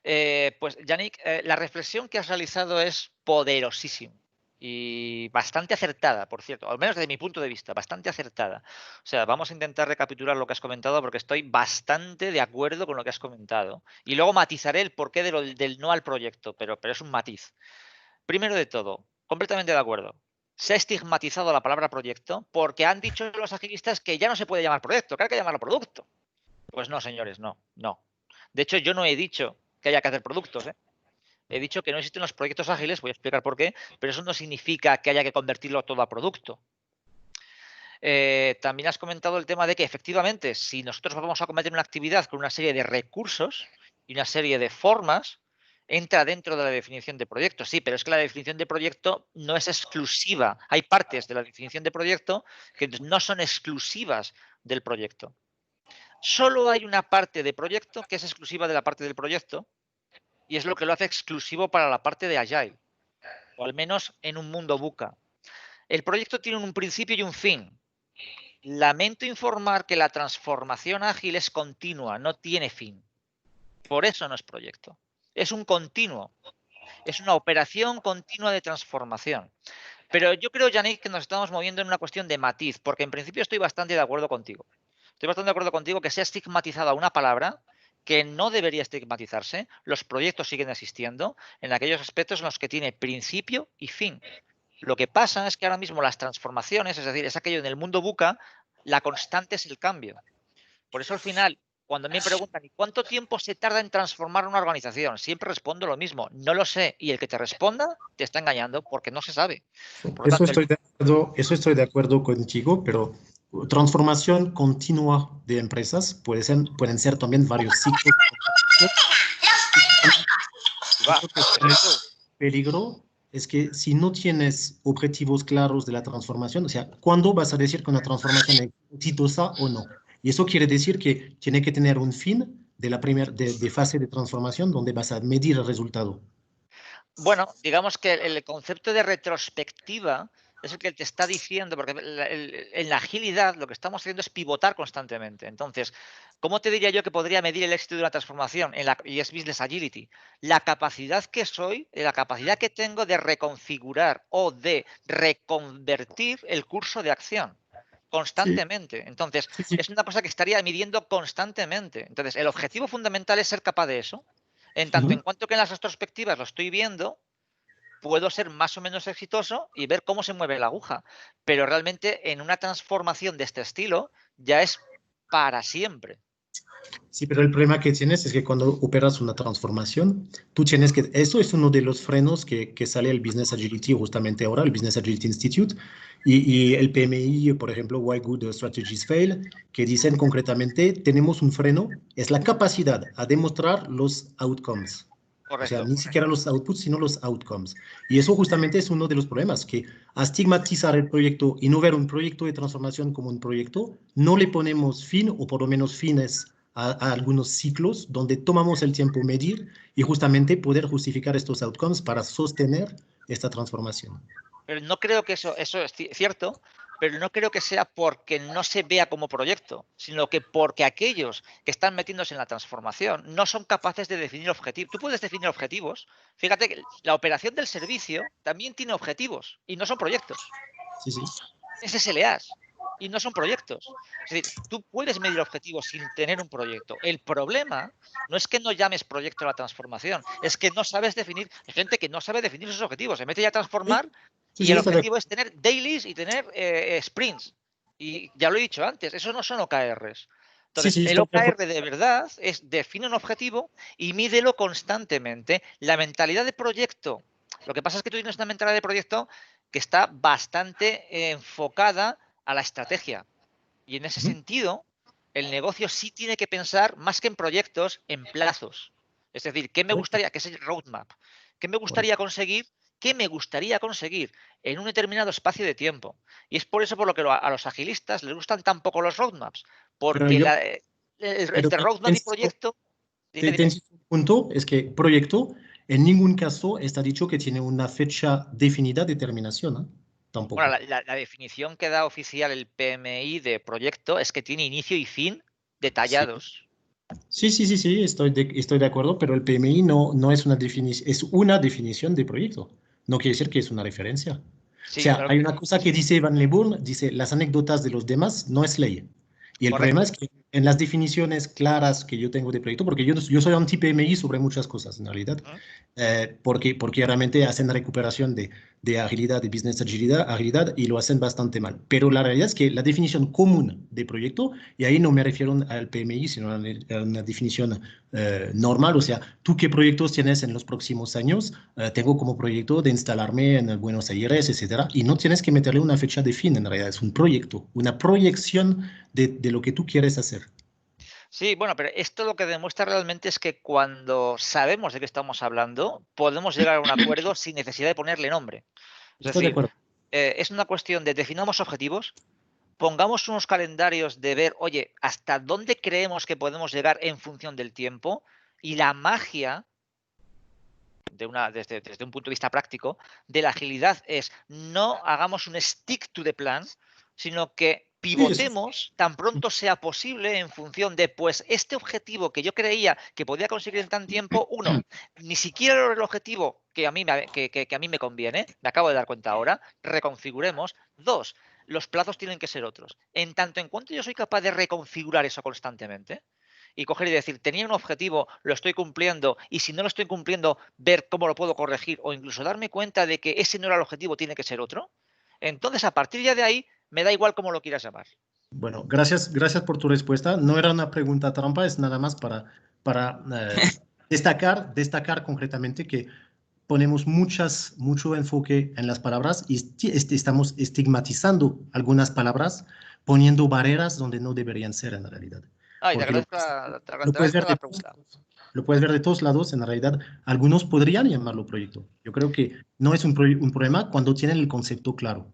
Pues, Yannick, la reflexión que has realizado es poderosísima y bastante acertada, por cierto, al menos desde mi punto de vista, bastante acertada. O sea, vamos a intentar recapitular lo que has comentado porque estoy bastante de acuerdo con lo que has comentado. Y luego matizaré el porqué del no al proyecto, pero es un matiz. Primero de todo, completamente de acuerdo. Se ha estigmatizado la palabra proyecto porque han dicho los agilistas que ya no se puede llamar proyecto, que hay que llamarlo producto. Pues no, señores, no. De hecho, yo no he dicho que haya que hacer productos, ¿eh? He dicho que no existen los proyectos ágiles, voy a explicar por qué, pero eso no significa que haya que convertirlo todo a producto. También has comentado el tema de que efectivamente, si nosotros vamos a cometer una actividad con una serie de recursos y una serie de formas, entra dentro de la definición de proyecto. Sí, pero es que la definición de proyecto no es exclusiva. Hay partes de la definición de proyecto que no son exclusivas del proyecto. Solo hay una parte de proyecto que es exclusiva de la parte del proyecto y es lo que lo hace exclusivo para la parte de Agile, o al menos en un mundo VUCA. El proyecto tiene un principio y un fin. Lamento informar que la transformación ágil es continua, no tiene fin. Por eso no es proyecto. Es un continuo. Es una operación continua de transformación. Pero yo creo, Yannick, que nos estamos moviendo en una cuestión de matiz, porque en principio estoy bastante de acuerdo contigo. Estoy bastante de acuerdo contigo que se ha estigmatizado una palabra que no debería estigmatizarse. Los proyectos siguen existiendo en aquellos aspectos en los que tiene principio y fin. Lo que pasa es que ahora mismo las transformaciones, es decir, es aquello en el mundo VUCA, la constante es el cambio. Por eso al final, cuando me preguntan ¿y cuánto tiempo se tarda en transformar una organización? Siempre respondo lo mismo, no lo sé. Y el que te responda te está engañando porque no se sabe. Por lo
Eso
tanto,
estoy de acuerdo contigo, pero transformación continua de empresas pueden ser también varios ciclos. El peligro es que si no tienes objetivos claros de la transformación, o sea, ¿cuándo vas a decir que una transformación es exitosa o no? Y eso quiere decir que tiene que tener un fin de la de fase de transformación donde vas a medir el resultado.
Bueno, digamos que el concepto de retrospectiva es el que te está diciendo, porque en la agilidad lo que estamos haciendo es pivotar constantemente. Entonces, ¿cómo te diría yo que podría medir el éxito de una transformación? Y es Business Agility. La capacidad que soy, la capacidad que tengo de reconfigurar o de reconvertir el curso de acción constantemente. Entonces, es una cosa que estaría midiendo constantemente. Entonces, el objetivo fundamental es ser capaz de eso. En tanto en cuanto que en las retrospectivas lo estoy viendo, puedo ser más o menos exitoso y ver cómo se mueve la aguja. Pero realmente en una transformación de este estilo ya es para siempre.
Sí, pero el problema que tienes es que cuando operas una transformación, tú tienes que, eso es uno de los frenos que sale el Business Agility justamente ahora, el Business Agility Institute, y el PMI, por ejemplo, Why Good Strategies Fail, que dicen concretamente, tenemos un freno, es la capacidad a demostrar los outcomes.
Correcto.
O sea, ni siquiera los outputs, sino los outcomes. Y eso justamente es uno de los problemas, que estigmatizar el proyecto y no ver un proyecto de transformación como un proyecto, no le ponemos fin, o por lo menos fines, a algunos ciclos donde tomamos el tiempo medir y justamente poder justificar estos outcomes para sostener esta transformación.
Pero no creo que eso es cierto, pero no creo que sea porque no se vea como proyecto, sino que porque aquellos que están metiéndose en la transformación no son capaces de definir objetivos. Tú puedes definir objetivos. Fíjate que la operación del servicio también tiene objetivos y no son proyectos.
Sí, sí.
Es SLAs y no son proyectos. Es decir, tú puedes medir objetivos sin tener un proyecto. El problema no es que no llames proyecto a la transformación, es que no sabes definir. Hay gente que no sabe definir sus objetivos. Se mete ya a transformar y el objetivo es tener dailies y tener sprints. Y ya lo he dicho antes, eso no son OKRs. Entonces, el OKR de verdad es define un objetivo y mídelo constantemente. La mentalidad de proyecto, lo que pasa es que tú tienes una mentalidad de proyecto que está bastante enfocada a la estrategia. Y en ese sentido, el negocio sí tiene que pensar más que en proyectos, en plazos. Es decir, ¿qué me gustaría? ¿Qué es el roadmap? ¿Qué me gustaría conseguir? ¿Qué me gustaría conseguir en un determinado espacio de tiempo? Y es por eso por lo que a los agilistas les gustan tan poco los roadmaps. Porque entre roadmap y proyecto...
Un punto es que proyecto en ningún caso está dicho que tiene una fecha definida de terminación, ¿eh? Tampoco.
Bueno, la definición que da oficial el PMI de proyecto es que tiene inicio y fin detallados.
Sí, estoy de acuerdo, pero el PMI no es una definición, es una definición de proyecto. No quiere decir que es una referencia.
Sí,
o sea, hay una cosa que dice Van Leeuwen, dice las anécdotas de los demás no es ley. Y el problema es que en las definiciones claras que yo tengo de proyecto, porque yo soy anti-PMI sobre muchas cosas en realidad, porque realmente hacen recuperación de agilidad, de business agilidad, y lo hacen bastante mal. Pero la realidad es que la definición común de proyecto, y ahí no me refiero al PMI, sino a una definición normal, o sea, ¿tú qué proyectos tienes en los próximos años? Tengo como proyecto de instalarme en Buenos Aires, etcétera, y no tienes que meterle una fecha de fin, en realidad es un proyecto, una proyección de lo que tú quieres hacer.
Sí, bueno, pero esto lo que demuestra realmente es que cuando sabemos de qué estamos hablando, podemos llegar a un acuerdo sin necesidad de ponerle nombre.
Estoy de acuerdo.
Es una cuestión de definamos objetivos, pongamos unos calendarios de ver, oye, hasta dónde creemos que podemos llegar en función del tiempo, y la magia desde un punto de vista práctico de la agilidad es no hagamos un stick to the plan, sino que pivotemos tan pronto sea posible en función de, pues, este objetivo que yo creía que podía conseguir en tan tiempo, ni siquiera el objetivo que a mí me conviene, me acabo de dar cuenta ahora, reconfiguremos. 2, los plazos tienen que ser otros. En tanto en cuanto yo soy capaz de reconfigurar eso constantemente, y coger y decir, tenía un objetivo, lo estoy cumpliendo, y si no lo estoy cumpliendo, ver cómo lo puedo corregir, o incluso darme cuenta de que ese no era el objetivo, tiene que ser otro. Entonces, a partir ya de ahí, me da igual cómo lo quieras llamar.
Bueno, gracias por tu respuesta. No era una pregunta trampa, es nada más para destacar concretamente que ponemos mucho enfoque en las palabras y estamos estigmatizando algunas palabras, poniendo barreras donde no deberían ser en la realidad.
Ay, te
Porque
agradezco la pregunta.
lo puedes ver de todos lados. En realidad, algunos podrían llamarlo proyecto. Yo creo que no es un problema cuando tienen el concepto claro.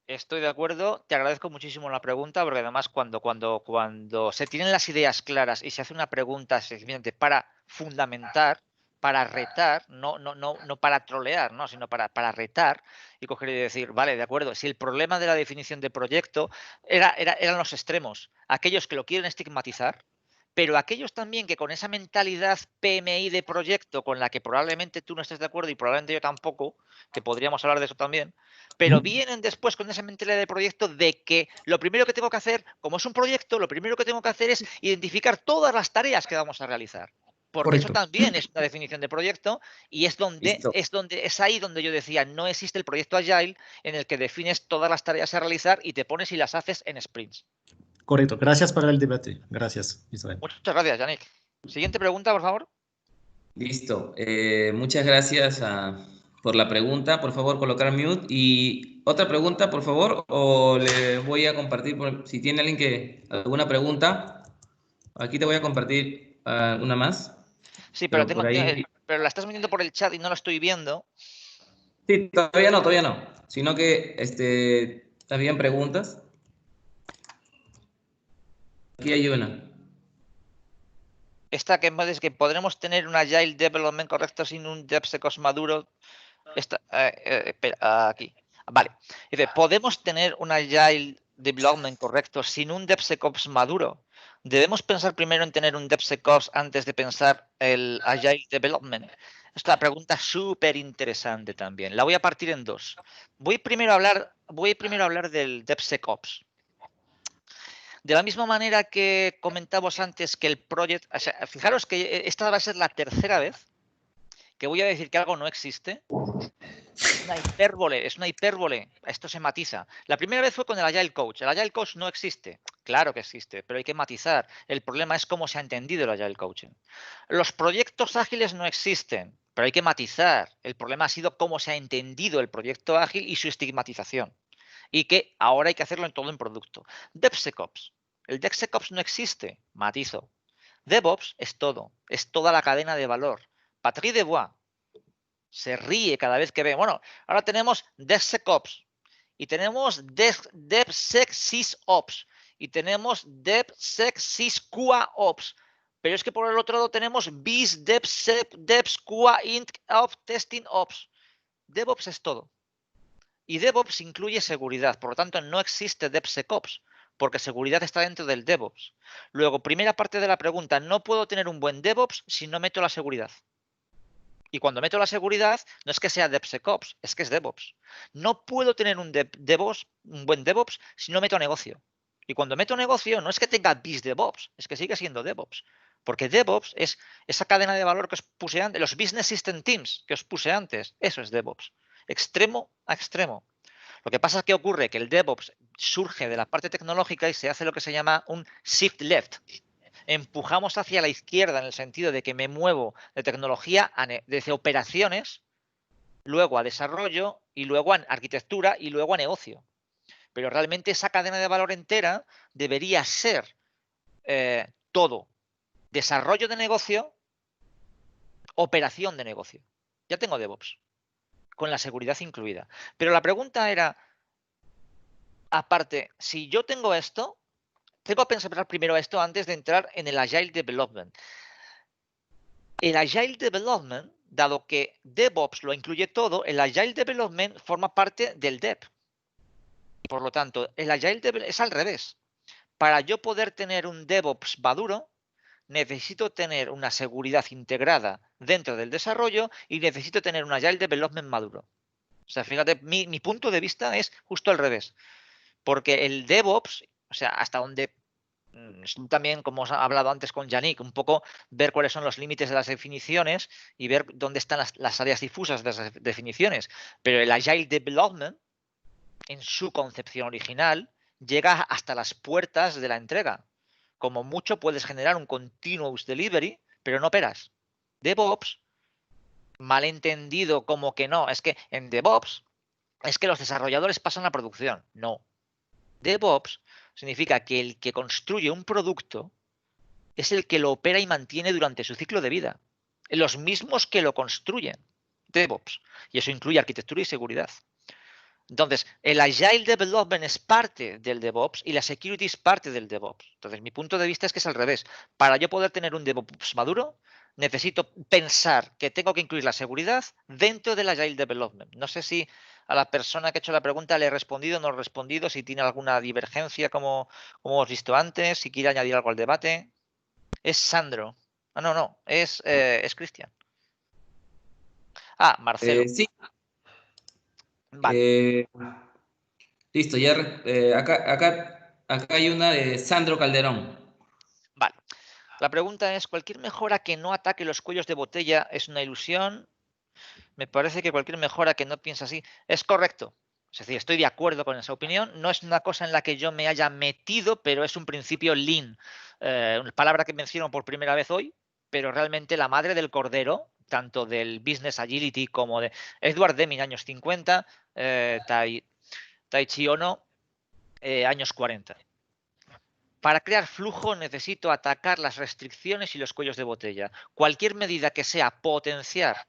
Estoy de acuerdo, te agradezco muchísimo la pregunta, porque además cuando se tienen las ideas claras y se hace una pregunta sencillamente para fundamentar, para retar, no para trolear, ¿no? Sino para retar y coger y decir, vale, de acuerdo, si el problema de la definición de proyecto eran los extremos, aquellos que lo quieren estigmatizar, pero aquellos también que con esa mentalidad PMI de proyecto con la que probablemente tú no estés de acuerdo y probablemente yo tampoco, que podríamos hablar de eso también, pero vienen después con esa mentalidad de proyecto de que lo primero que tengo que hacer, como es un proyecto, lo primero que tengo que hacer es identificar todas las tareas que vamos a realizar. Porque eso
Correcto.
también es una definición de proyecto y
Listo.
es ahí donde yo decía, no existe el proyecto Agile en el que defines todas las tareas a realizar y te pones y las haces en sprints.
Correcto. Gracias para el debate. Gracias, Israel.
Muchas gracias, Yannick. Siguiente pregunta, por favor.
Listo. Muchas gracias por la pregunta. Por favor, colocar mute. Y otra pregunta, por favor, o le voy a compartir, si tiene alguien alguna pregunta, aquí te voy a compartir una más.
Sí, pero
Por ahí.
la estás metiendo por el chat y no la estoy viendo.
Sí, todavía no. Sino que habían preguntas. Aquí hay una.
Esta que es que podremos tener un Agile Development correcto sin un DevSecOps maduro. Espera, aquí. Vale. Dice, ¿podemos tener un Agile Development correcto sin un DevSecOps maduro? ¿Debemos pensar primero en tener un DevSecOps antes de pensar el Agile Development? Esta pregunta es súper interesante también. La voy a partir en dos. Voy primero a hablar del DevSecOps. De la misma manera que comentamos antes que el project, o sea, fijaros que esta va a ser la tercera vez que voy a decir que algo no existe. Es una hipérbole, esto se matiza. La primera vez fue con el Agile Coach. El Agile Coach no existe. Claro que existe, pero hay que matizar. El problema es cómo se ha entendido el Agile Coaching. Los proyectos ágiles no existen, pero hay que matizar. El problema ha sido cómo se ha entendido el proyecto ágil y su estigmatización. Y que ahora hay que hacerlo en todo en producto. DevSecOps. El DevSecOps no existe, matizo. DevOps es todo, es toda la cadena de valor. Patrick Debois se ríe cada vez que ve. Bueno, ahora tenemos DevSecOps y tenemos DevSecSysOps y tenemos DevSecSysQAOps. Pero es que por el otro lado tenemos BIS, DevSec, DevSQAInt, Testing Ops. DevOps es todo. Y DevOps incluye seguridad, por lo tanto no existe DevSecOps, porque seguridad está dentro del DevOps. Luego, primera parte de la pregunta, no puedo tener un buen DevOps si no meto la seguridad. Y cuando meto la seguridad, no es que sea DevSecOps, es que es DevOps. No puedo tener un buen DevOps si no meto negocio. Y cuando meto negocio, no es que tenga BIS DevOps, es que sigue siendo DevOps. Porque DevOps es esa cadena de valor que os puse antes, los Business System Teams que os puse antes, eso es DevOps. Extremo a extremo. Lo que pasa es que ocurre que el DevOps surge de la parte tecnológica y se hace lo que se llama un shift left. Empujamos hacia la izquierda en el sentido de que me muevo de tecnología desde operaciones, luego a desarrollo y luego a arquitectura y luego a negocio. Pero realmente esa cadena de valor entera debería ser todo. Desarrollo de negocio, operación de negocio. Ya tengo DevOps, con la seguridad incluida. Pero la pregunta era, aparte, si yo tengo esto, tengo que pensar primero esto antes de entrar en el Agile Development. El Agile Development, dado que DevOps lo incluye todo, el Agile Development forma parte del Dev. Por lo tanto, el Agile Development es al revés. Para yo poder tener un DevOps maduro, necesito tener una seguridad integrada dentro del desarrollo y necesito tener un Agile Development maduro. O sea, fíjate, mi punto de vista es justo al revés. Porque el DevOps, o sea, hasta donde también, como os he hablado antes con Yannick, un poco ver cuáles son los límites de las definiciones y ver dónde están las áreas difusas de las definiciones. Pero el Agile Development, en su concepción original, llega hasta las puertas de la entrega. Como mucho puedes generar un continuous delivery, pero no operas. DevOps malentendido como que no. Es que en DevOps es que los desarrolladores pasan a producción. No. DevOps significa que el que construye un producto es el que lo opera y mantiene durante su ciclo de vida. Los mismos que lo construyen. DevOps. Y eso incluye arquitectura y seguridad. Entonces, el Agile Development es parte del DevOps y la Security es parte del DevOps. Entonces, mi punto de vista es que es al revés. Para yo poder tener un DevOps maduro, necesito pensar que tengo que incluir la seguridad dentro del Agile Development. No sé si a la persona que ha hecho la pregunta le he respondido o no he respondido, si tiene alguna divergencia como hemos visto antes, si quiere añadir algo al debate. Es Sandro. Ah, no, es Cristian. Ah, Marcelo.
Sí.
Vale.
Listo, ya acá hay una de Sandro Calderón.
Vale. La pregunta es, ¿cualquier mejora que no ataque los cuellos de botella es una ilusión? Me parece que cualquier mejora que no piensa así es correcto. Es decir, estoy de acuerdo con esa opinión. No es una cosa en la que yo me haya metido, pero es un principio lean. Una palabra que menciono por primera vez hoy, pero realmente la madre del cordero, tanto del Business Agility como de Edward Deming, años 50, Taichi Ono, años 40. Para crear flujo necesito atacar las restricciones y los cuellos de botella. Cualquier medida que sea potenciar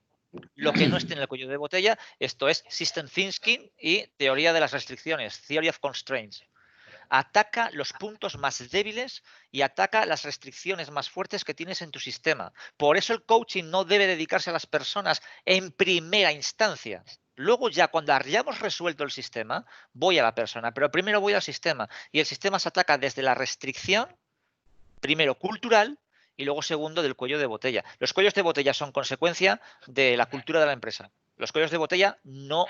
lo que no esté en el cuello de botella, esto es System Thinking y teoría de las restricciones, Theory of Constraints. Ataca los puntos más débiles y ataca las restricciones más fuertes que tienes en tu sistema. Por eso el coaching no debe dedicarse a las personas en primera instancia. Luego ya cuando hayamos resuelto el sistema, voy a la persona, pero primero voy al sistema. Y el sistema se ataca desde la restricción, primero cultural, y luego segundo del cuello de botella. Los cuellos de botella son consecuencia de la cultura de la empresa. Los cuellos de botella no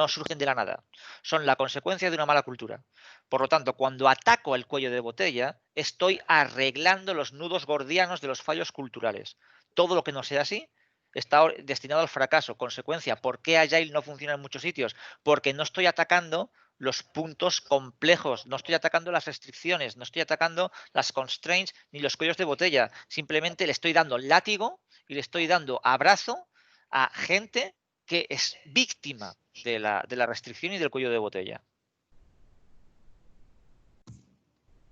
surgen de la nada, son la consecuencia de una mala cultura. Por lo tanto, cuando ataco el cuello de botella, estoy arreglando los nudos gordianos de los fallos culturales. Todo lo que no sea así está destinado al fracaso. Consecuencia, ¿por qué Agile no funciona en muchos sitios? Porque no estoy atacando los puntos complejos, no estoy atacando las restricciones, no estoy atacando las constraints ni los cuellos de botella. Simplemente le estoy dando látigo y le estoy dando abrazo a gente que es víctima de la restricción y del cuello de botella.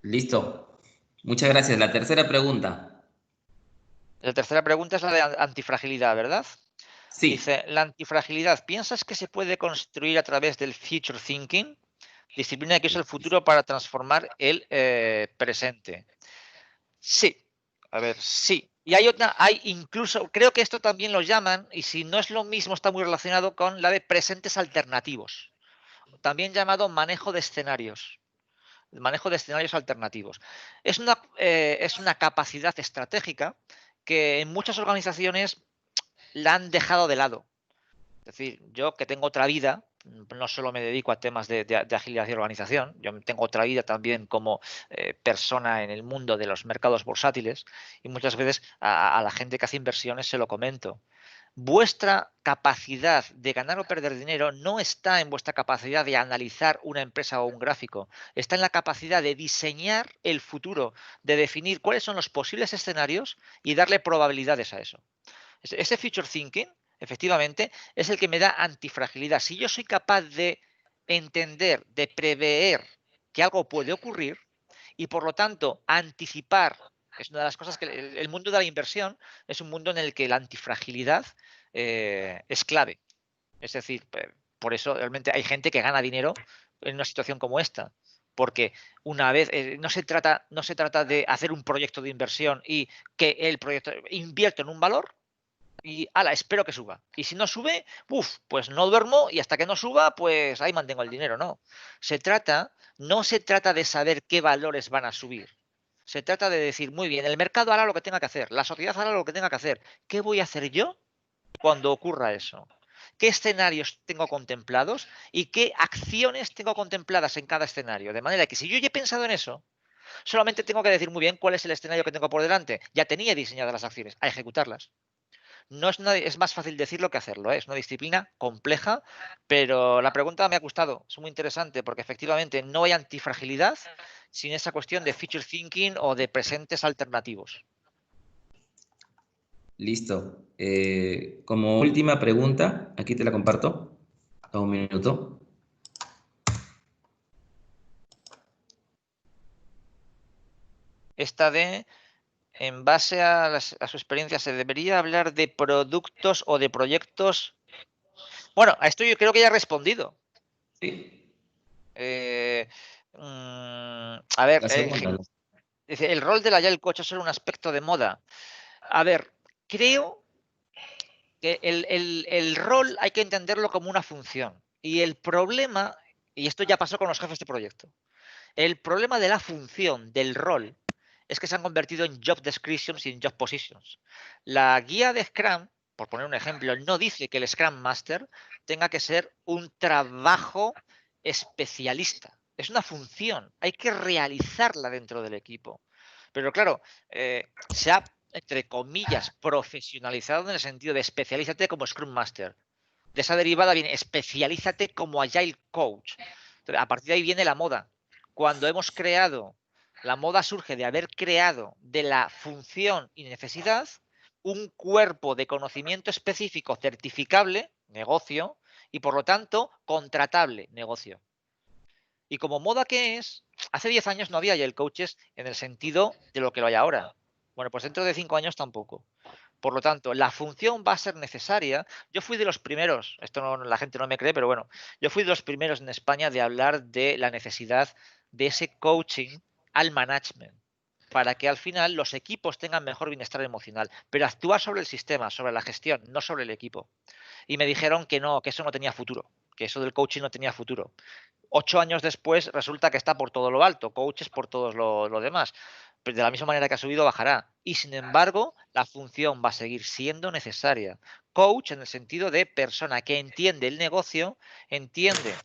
Listo. Muchas gracias. La tercera pregunta.
La tercera pregunta es la de antifragilidad, ¿verdad?
Sí.
Dice, la antifragilidad, ¿piensas que se puede construir a través del future thinking? Disciplina que es el futuro para transformar el presente. Sí, a ver, sí. Y hay incluso, creo que esto también lo llaman, y si no es lo mismo, está muy relacionado con la de presentes alternativos, también llamado manejo de escenarios. El manejo de escenarios alternativos. Es una capacidad estratégica que en muchas organizaciones la han dejado de lado. Es decir, yo que tengo otra vida, no solo me dedico a temas de agilidad y organización, yo tengo otra vida también como persona en el mundo de los mercados bursátiles y muchas veces a la gente que hace inversiones se lo comento. Vuestra capacidad de ganar o perder dinero no está en vuestra capacidad de analizar una empresa o un gráfico, está en la capacidad de diseñar el futuro, de definir cuáles son los posibles escenarios y darle probabilidades a eso. Ese future thinking, efectivamente, es el que me da antifragilidad. Si yo soy capaz de entender, de prever que algo puede ocurrir y por lo tanto anticipar, es una de las cosas que el mundo de la inversión es un mundo en el que la antifragilidad es clave. Es decir, por eso realmente hay gente que gana dinero en una situación como esta. Porque una vez no se trata de hacer un proyecto de inversión y que el proyecto invierto en un valor y ala, espero que suba. Y si no sube, pues no duermo y hasta que no suba, pues ahí mantengo el dinero. No. No se trata de saber qué valores van a subir. Se trata de decir, muy bien, el mercado hará lo que tenga que hacer, la sociedad hará lo que tenga que hacer. ¿Qué voy a hacer yo cuando ocurra eso? ¿Qué escenarios tengo contemplados y qué acciones tengo contempladas en cada escenario? De manera que si yo ya he pensado en eso, solamente tengo que decir muy bien cuál es el escenario que tengo por delante. Ya tenía diseñadas las acciones, a ejecutarlas. No es más fácil decirlo que hacerlo, ¿eh? Es una disciplina compleja, pero la pregunta me ha gustado, es muy interesante porque efectivamente no hay antifragilidad sin esa cuestión de future thinking o de presentes alternativos.
Listo. Como última pregunta, aquí te la comparto. A un minuto.
Esta en base a su experiencia, ¿se debería hablar de productos o de proyectos? Bueno, a esto yo creo que ya he respondido.
Sí.
A ver,
La segunda.
dice, el rol del Agile Coach es solo un aspecto de moda. A ver, creo que el rol hay que entenderlo como una función. Y el problema, y esto ya pasó con los jefes de proyecto, el problema de la función, del rol, es que se han convertido en job descriptions y en job positions. La guía de Scrum, por poner un ejemplo, no dice que el Scrum Master tenga que ser un trabajo especialista. Es una función, hay que realizarla dentro del equipo. Pero claro, se ha, entre comillas, profesionalizado en el sentido de especialízate como Scrum Master. De esa derivada viene especialízate como Agile Coach. Entonces, a partir de ahí viene la moda. Cuando hemos creado, la moda surge de haber creado de la función y necesidad un cuerpo de conocimiento específico certificable, negocio, y por lo tanto contratable, negocio. Y como moda que es, hace 10 años no había Agile Coaches en el sentido de lo que lo hay ahora. Bueno, pues dentro de 5 años tampoco. Por lo tanto, la función va a ser necesaria. Yo fui de los primeros, esto no, la gente no me cree, pero bueno, yo fui de los primeros en España de hablar de la necesidad de ese coaching al management, para que al final los equipos tengan mejor bienestar emocional, pero actúa sobre el sistema, sobre la gestión, no sobre el equipo. Y me dijeron que no, que eso no tenía futuro, que eso del coaching no tenía futuro. 8 años después resulta que está por todo lo alto, coaches por todo lo demás. Pero de la misma manera que ha subido, bajará. Y sin embargo, la función va a seguir siendo necesaria. Coach en el sentido de persona que entiende el negocio, entiende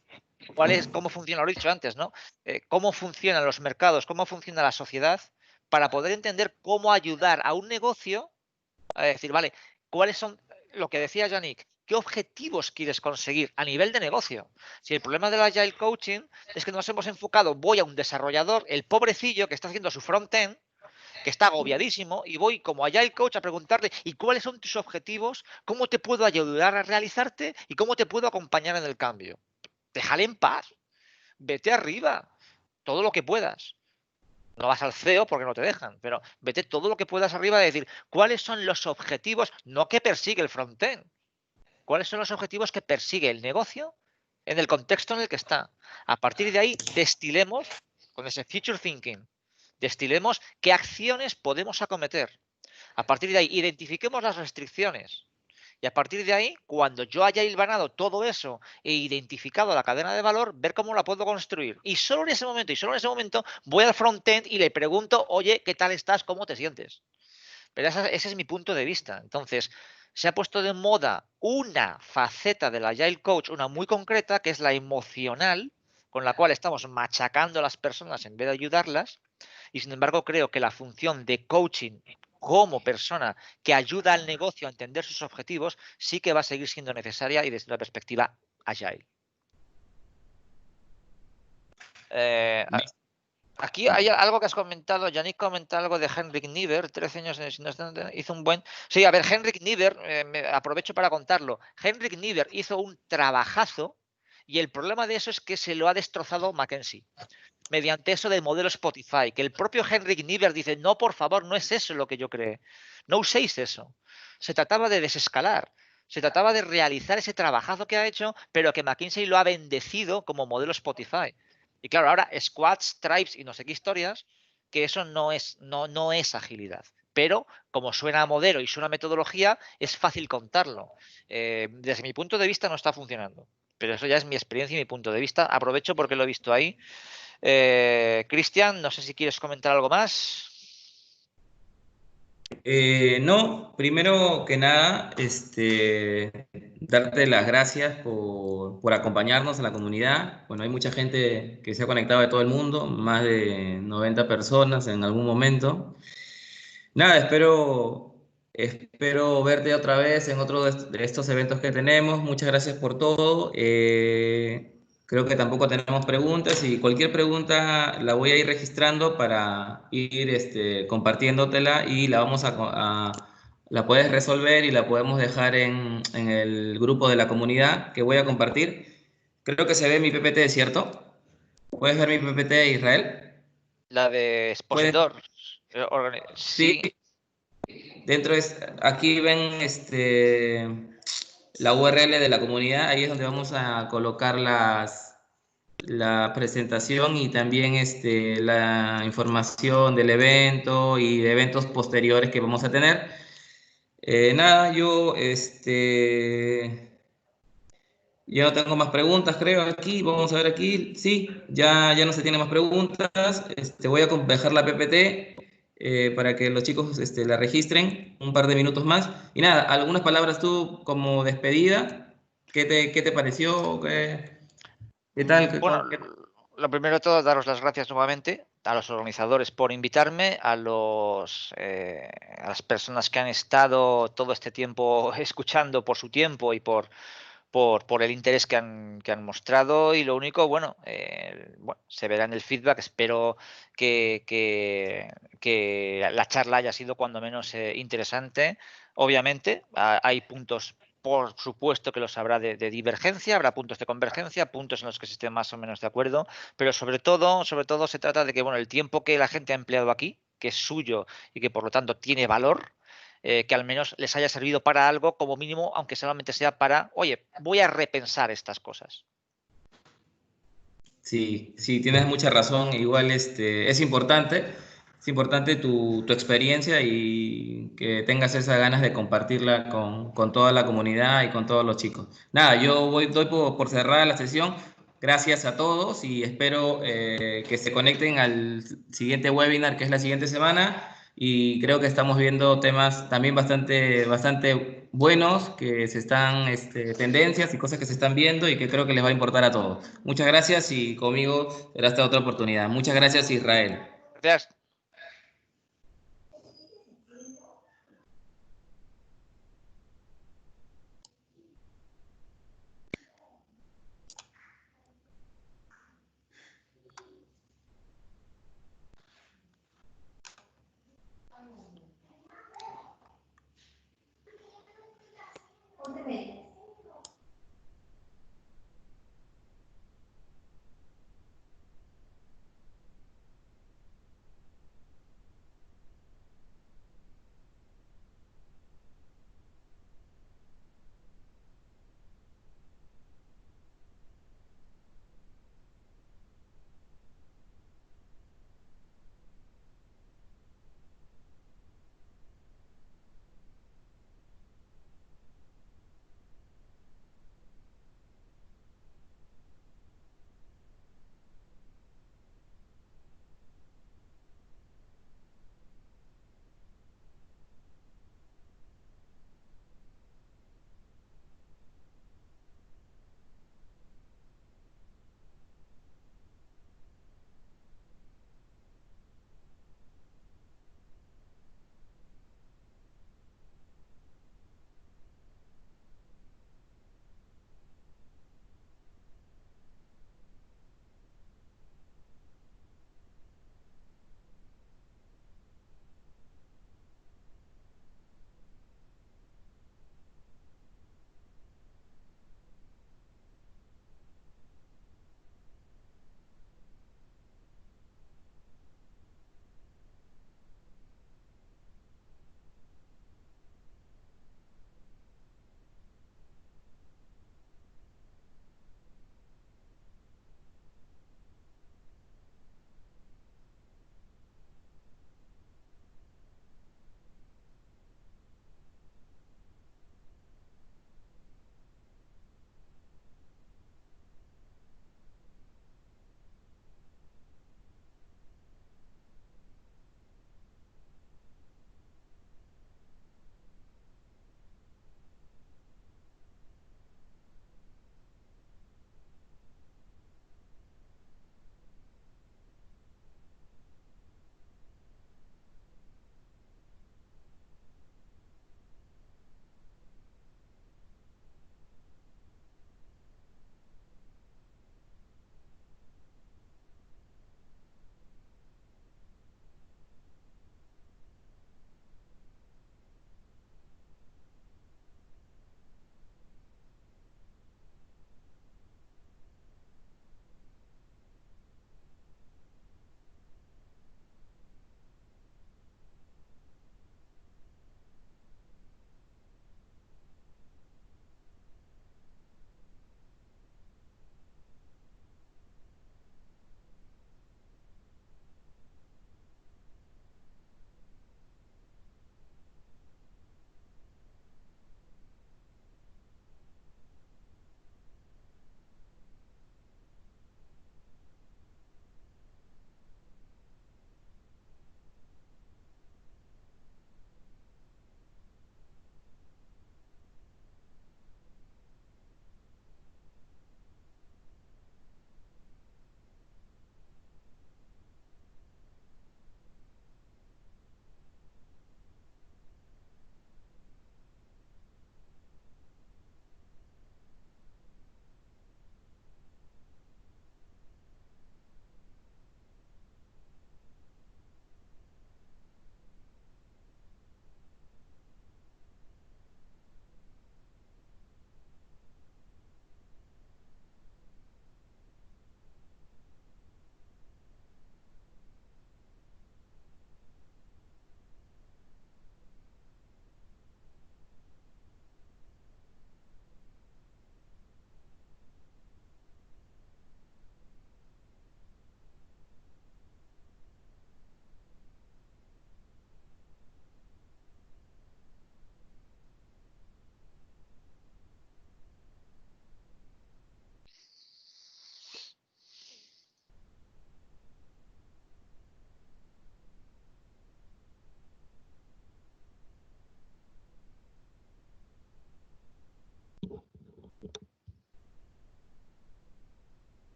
cómo funciona, lo he dicho antes, ¿no? Cómo funcionan los mercados, cómo funciona la sociedad, para poder entender cómo ayudar a un negocio a decir, vale, ¿cuáles son lo que decía Yannick? ¿Qué objetivos quieres conseguir a nivel de negocio? Si el problema del Agile Coaching es que nos hemos enfocado, voy a un desarrollador, el pobrecillo que está haciendo su front-end, que está agobiadísimo, y voy como Agile Coach a preguntarle, ¿y cuáles son tus objetivos? ¿Cómo te puedo ayudar a realizarte? ¿Y cómo te puedo acompañar en el cambio? Déjale en paz, vete arriba, todo lo que puedas. No vas al CEO porque no te dejan, pero vete todo lo que puedas arriba de decir cuáles son los objetivos, no que persigue el frontend, cuáles son los objetivos que persigue el negocio en el contexto en el que está. A partir de ahí, destilemos, con ese future thinking, destilemos qué acciones podemos acometer. A partir de ahí, identifiquemos las restricciones. Y a partir de ahí, cuando yo haya hilvanado todo eso e identificado la cadena de valor, ver cómo la puedo construir. Y solo en ese momento, voy al frontend y le pregunto, oye, ¿qué tal estás? ¿Cómo te sientes? Pero ese es mi punto de vista. Entonces, se ha puesto de moda una faceta del Agile Coach, una muy concreta, que es la emocional, con la cual estamos machacando a las personas en vez de ayudarlas. Y sin embargo, creo que la función de coaching como persona que ayuda al negocio a entender sus objetivos sí que va a seguir siendo necesaria y desde una perspectiva Agile. Aquí hay algo que has comentado, Yannick comenta algo de Henrik Niebuhr, 13 años hizo un buen... Sí, a ver, Henrik Niebuhr, aprovecho para contarlo, Henrik Niebuhr hizo un trabajazo y el problema de eso es que se lo ha destrozado McKinsey mediante eso del modelo Spotify, que el propio Henrik Niebuhr dice, no, por favor, no es eso lo que yo creé, no uséis eso. Se trataba de desescalar, se trataba de realizar ese trabajazo que ha hecho, pero que McKinsey lo ha bendecido como modelo Spotify. Y claro, ahora squads, tribes y no sé qué historias, que eso no es agilidad. Pero como suena a modelo y suena a metodología, es fácil contarlo. Desde mi punto de vista no está funcionando. Pero eso ya es mi experiencia y mi punto de vista. Aprovecho porque lo he visto ahí. Cristian, no sé si quieres comentar algo más.
No, primero que nada, darte las gracias por acompañarnos en la comunidad. Bueno, hay mucha gente que se ha conectado de todo el mundo, más de 90 personas en algún momento. Nada, espero verte otra vez en otro de estos eventos que tenemos. Muchas gracias por todo. Creo que tampoco tenemos preguntas y cualquier pregunta la voy a ir registrando para ir compartiéndotela y la vamos la puedes resolver y la podemos dejar en el grupo de la comunidad que voy a compartir. Creo que se ve mi PPT, ¿cierto? ¿Puedes ver mi PPT, Israel?
La de
¿Puedes?
expositor.
Sí,
Sí.
dentro es, aquí ven la URL de la comunidad, ahí es donde vamos a colocar la presentación y también la información del evento y de eventos posteriores que vamos a tener. Nada, yo no tengo más preguntas, creo, aquí. Vamos a ver aquí. Sí, ya no se tienen más preguntas. Voy a dejar la PPT para que los chicos la registren un par de minutos más. Y nada, algunas palabras tú como despedida. ¿Qué te pareció? ¿Qué tal?
Bueno, lo primero de todo, daros las gracias nuevamente a los organizadores por invitarme, a las personas que han estado todo este tiempo escuchando, por su tiempo y por el interés que han mostrado. Y lo único, bueno, se verá en el feedback. Espero que la charla haya sido cuando menos interesante. Obviamente, hay puntos, por supuesto, que los habrá de divergencia, habrá puntos de convergencia, puntos en los que se esté más o menos de acuerdo, pero sobre todo se trata de que, bueno, el tiempo que la gente ha empleado aquí, que es suyo y que por lo tanto tiene valor, que al menos les haya servido para algo, como mínimo, aunque solamente sea para, oye, voy a repensar estas cosas.
Sí, sí, tienes mucha razón. Igual es importante tu experiencia y que tengas esas ganas de compartirla con toda la comunidad y con todos los chicos. Nada, doy por cerrada la sesión. Gracias a todos y espero que se conecten al siguiente webinar, que es la siguiente semana. Y creo que estamos viendo temas también bastante buenos, que tendencias y cosas que se están viendo y que creo que les va a importar a todos. Muchas gracias y conmigo será esta otra oportunidad. Muchas gracias, Israel.
Gracias.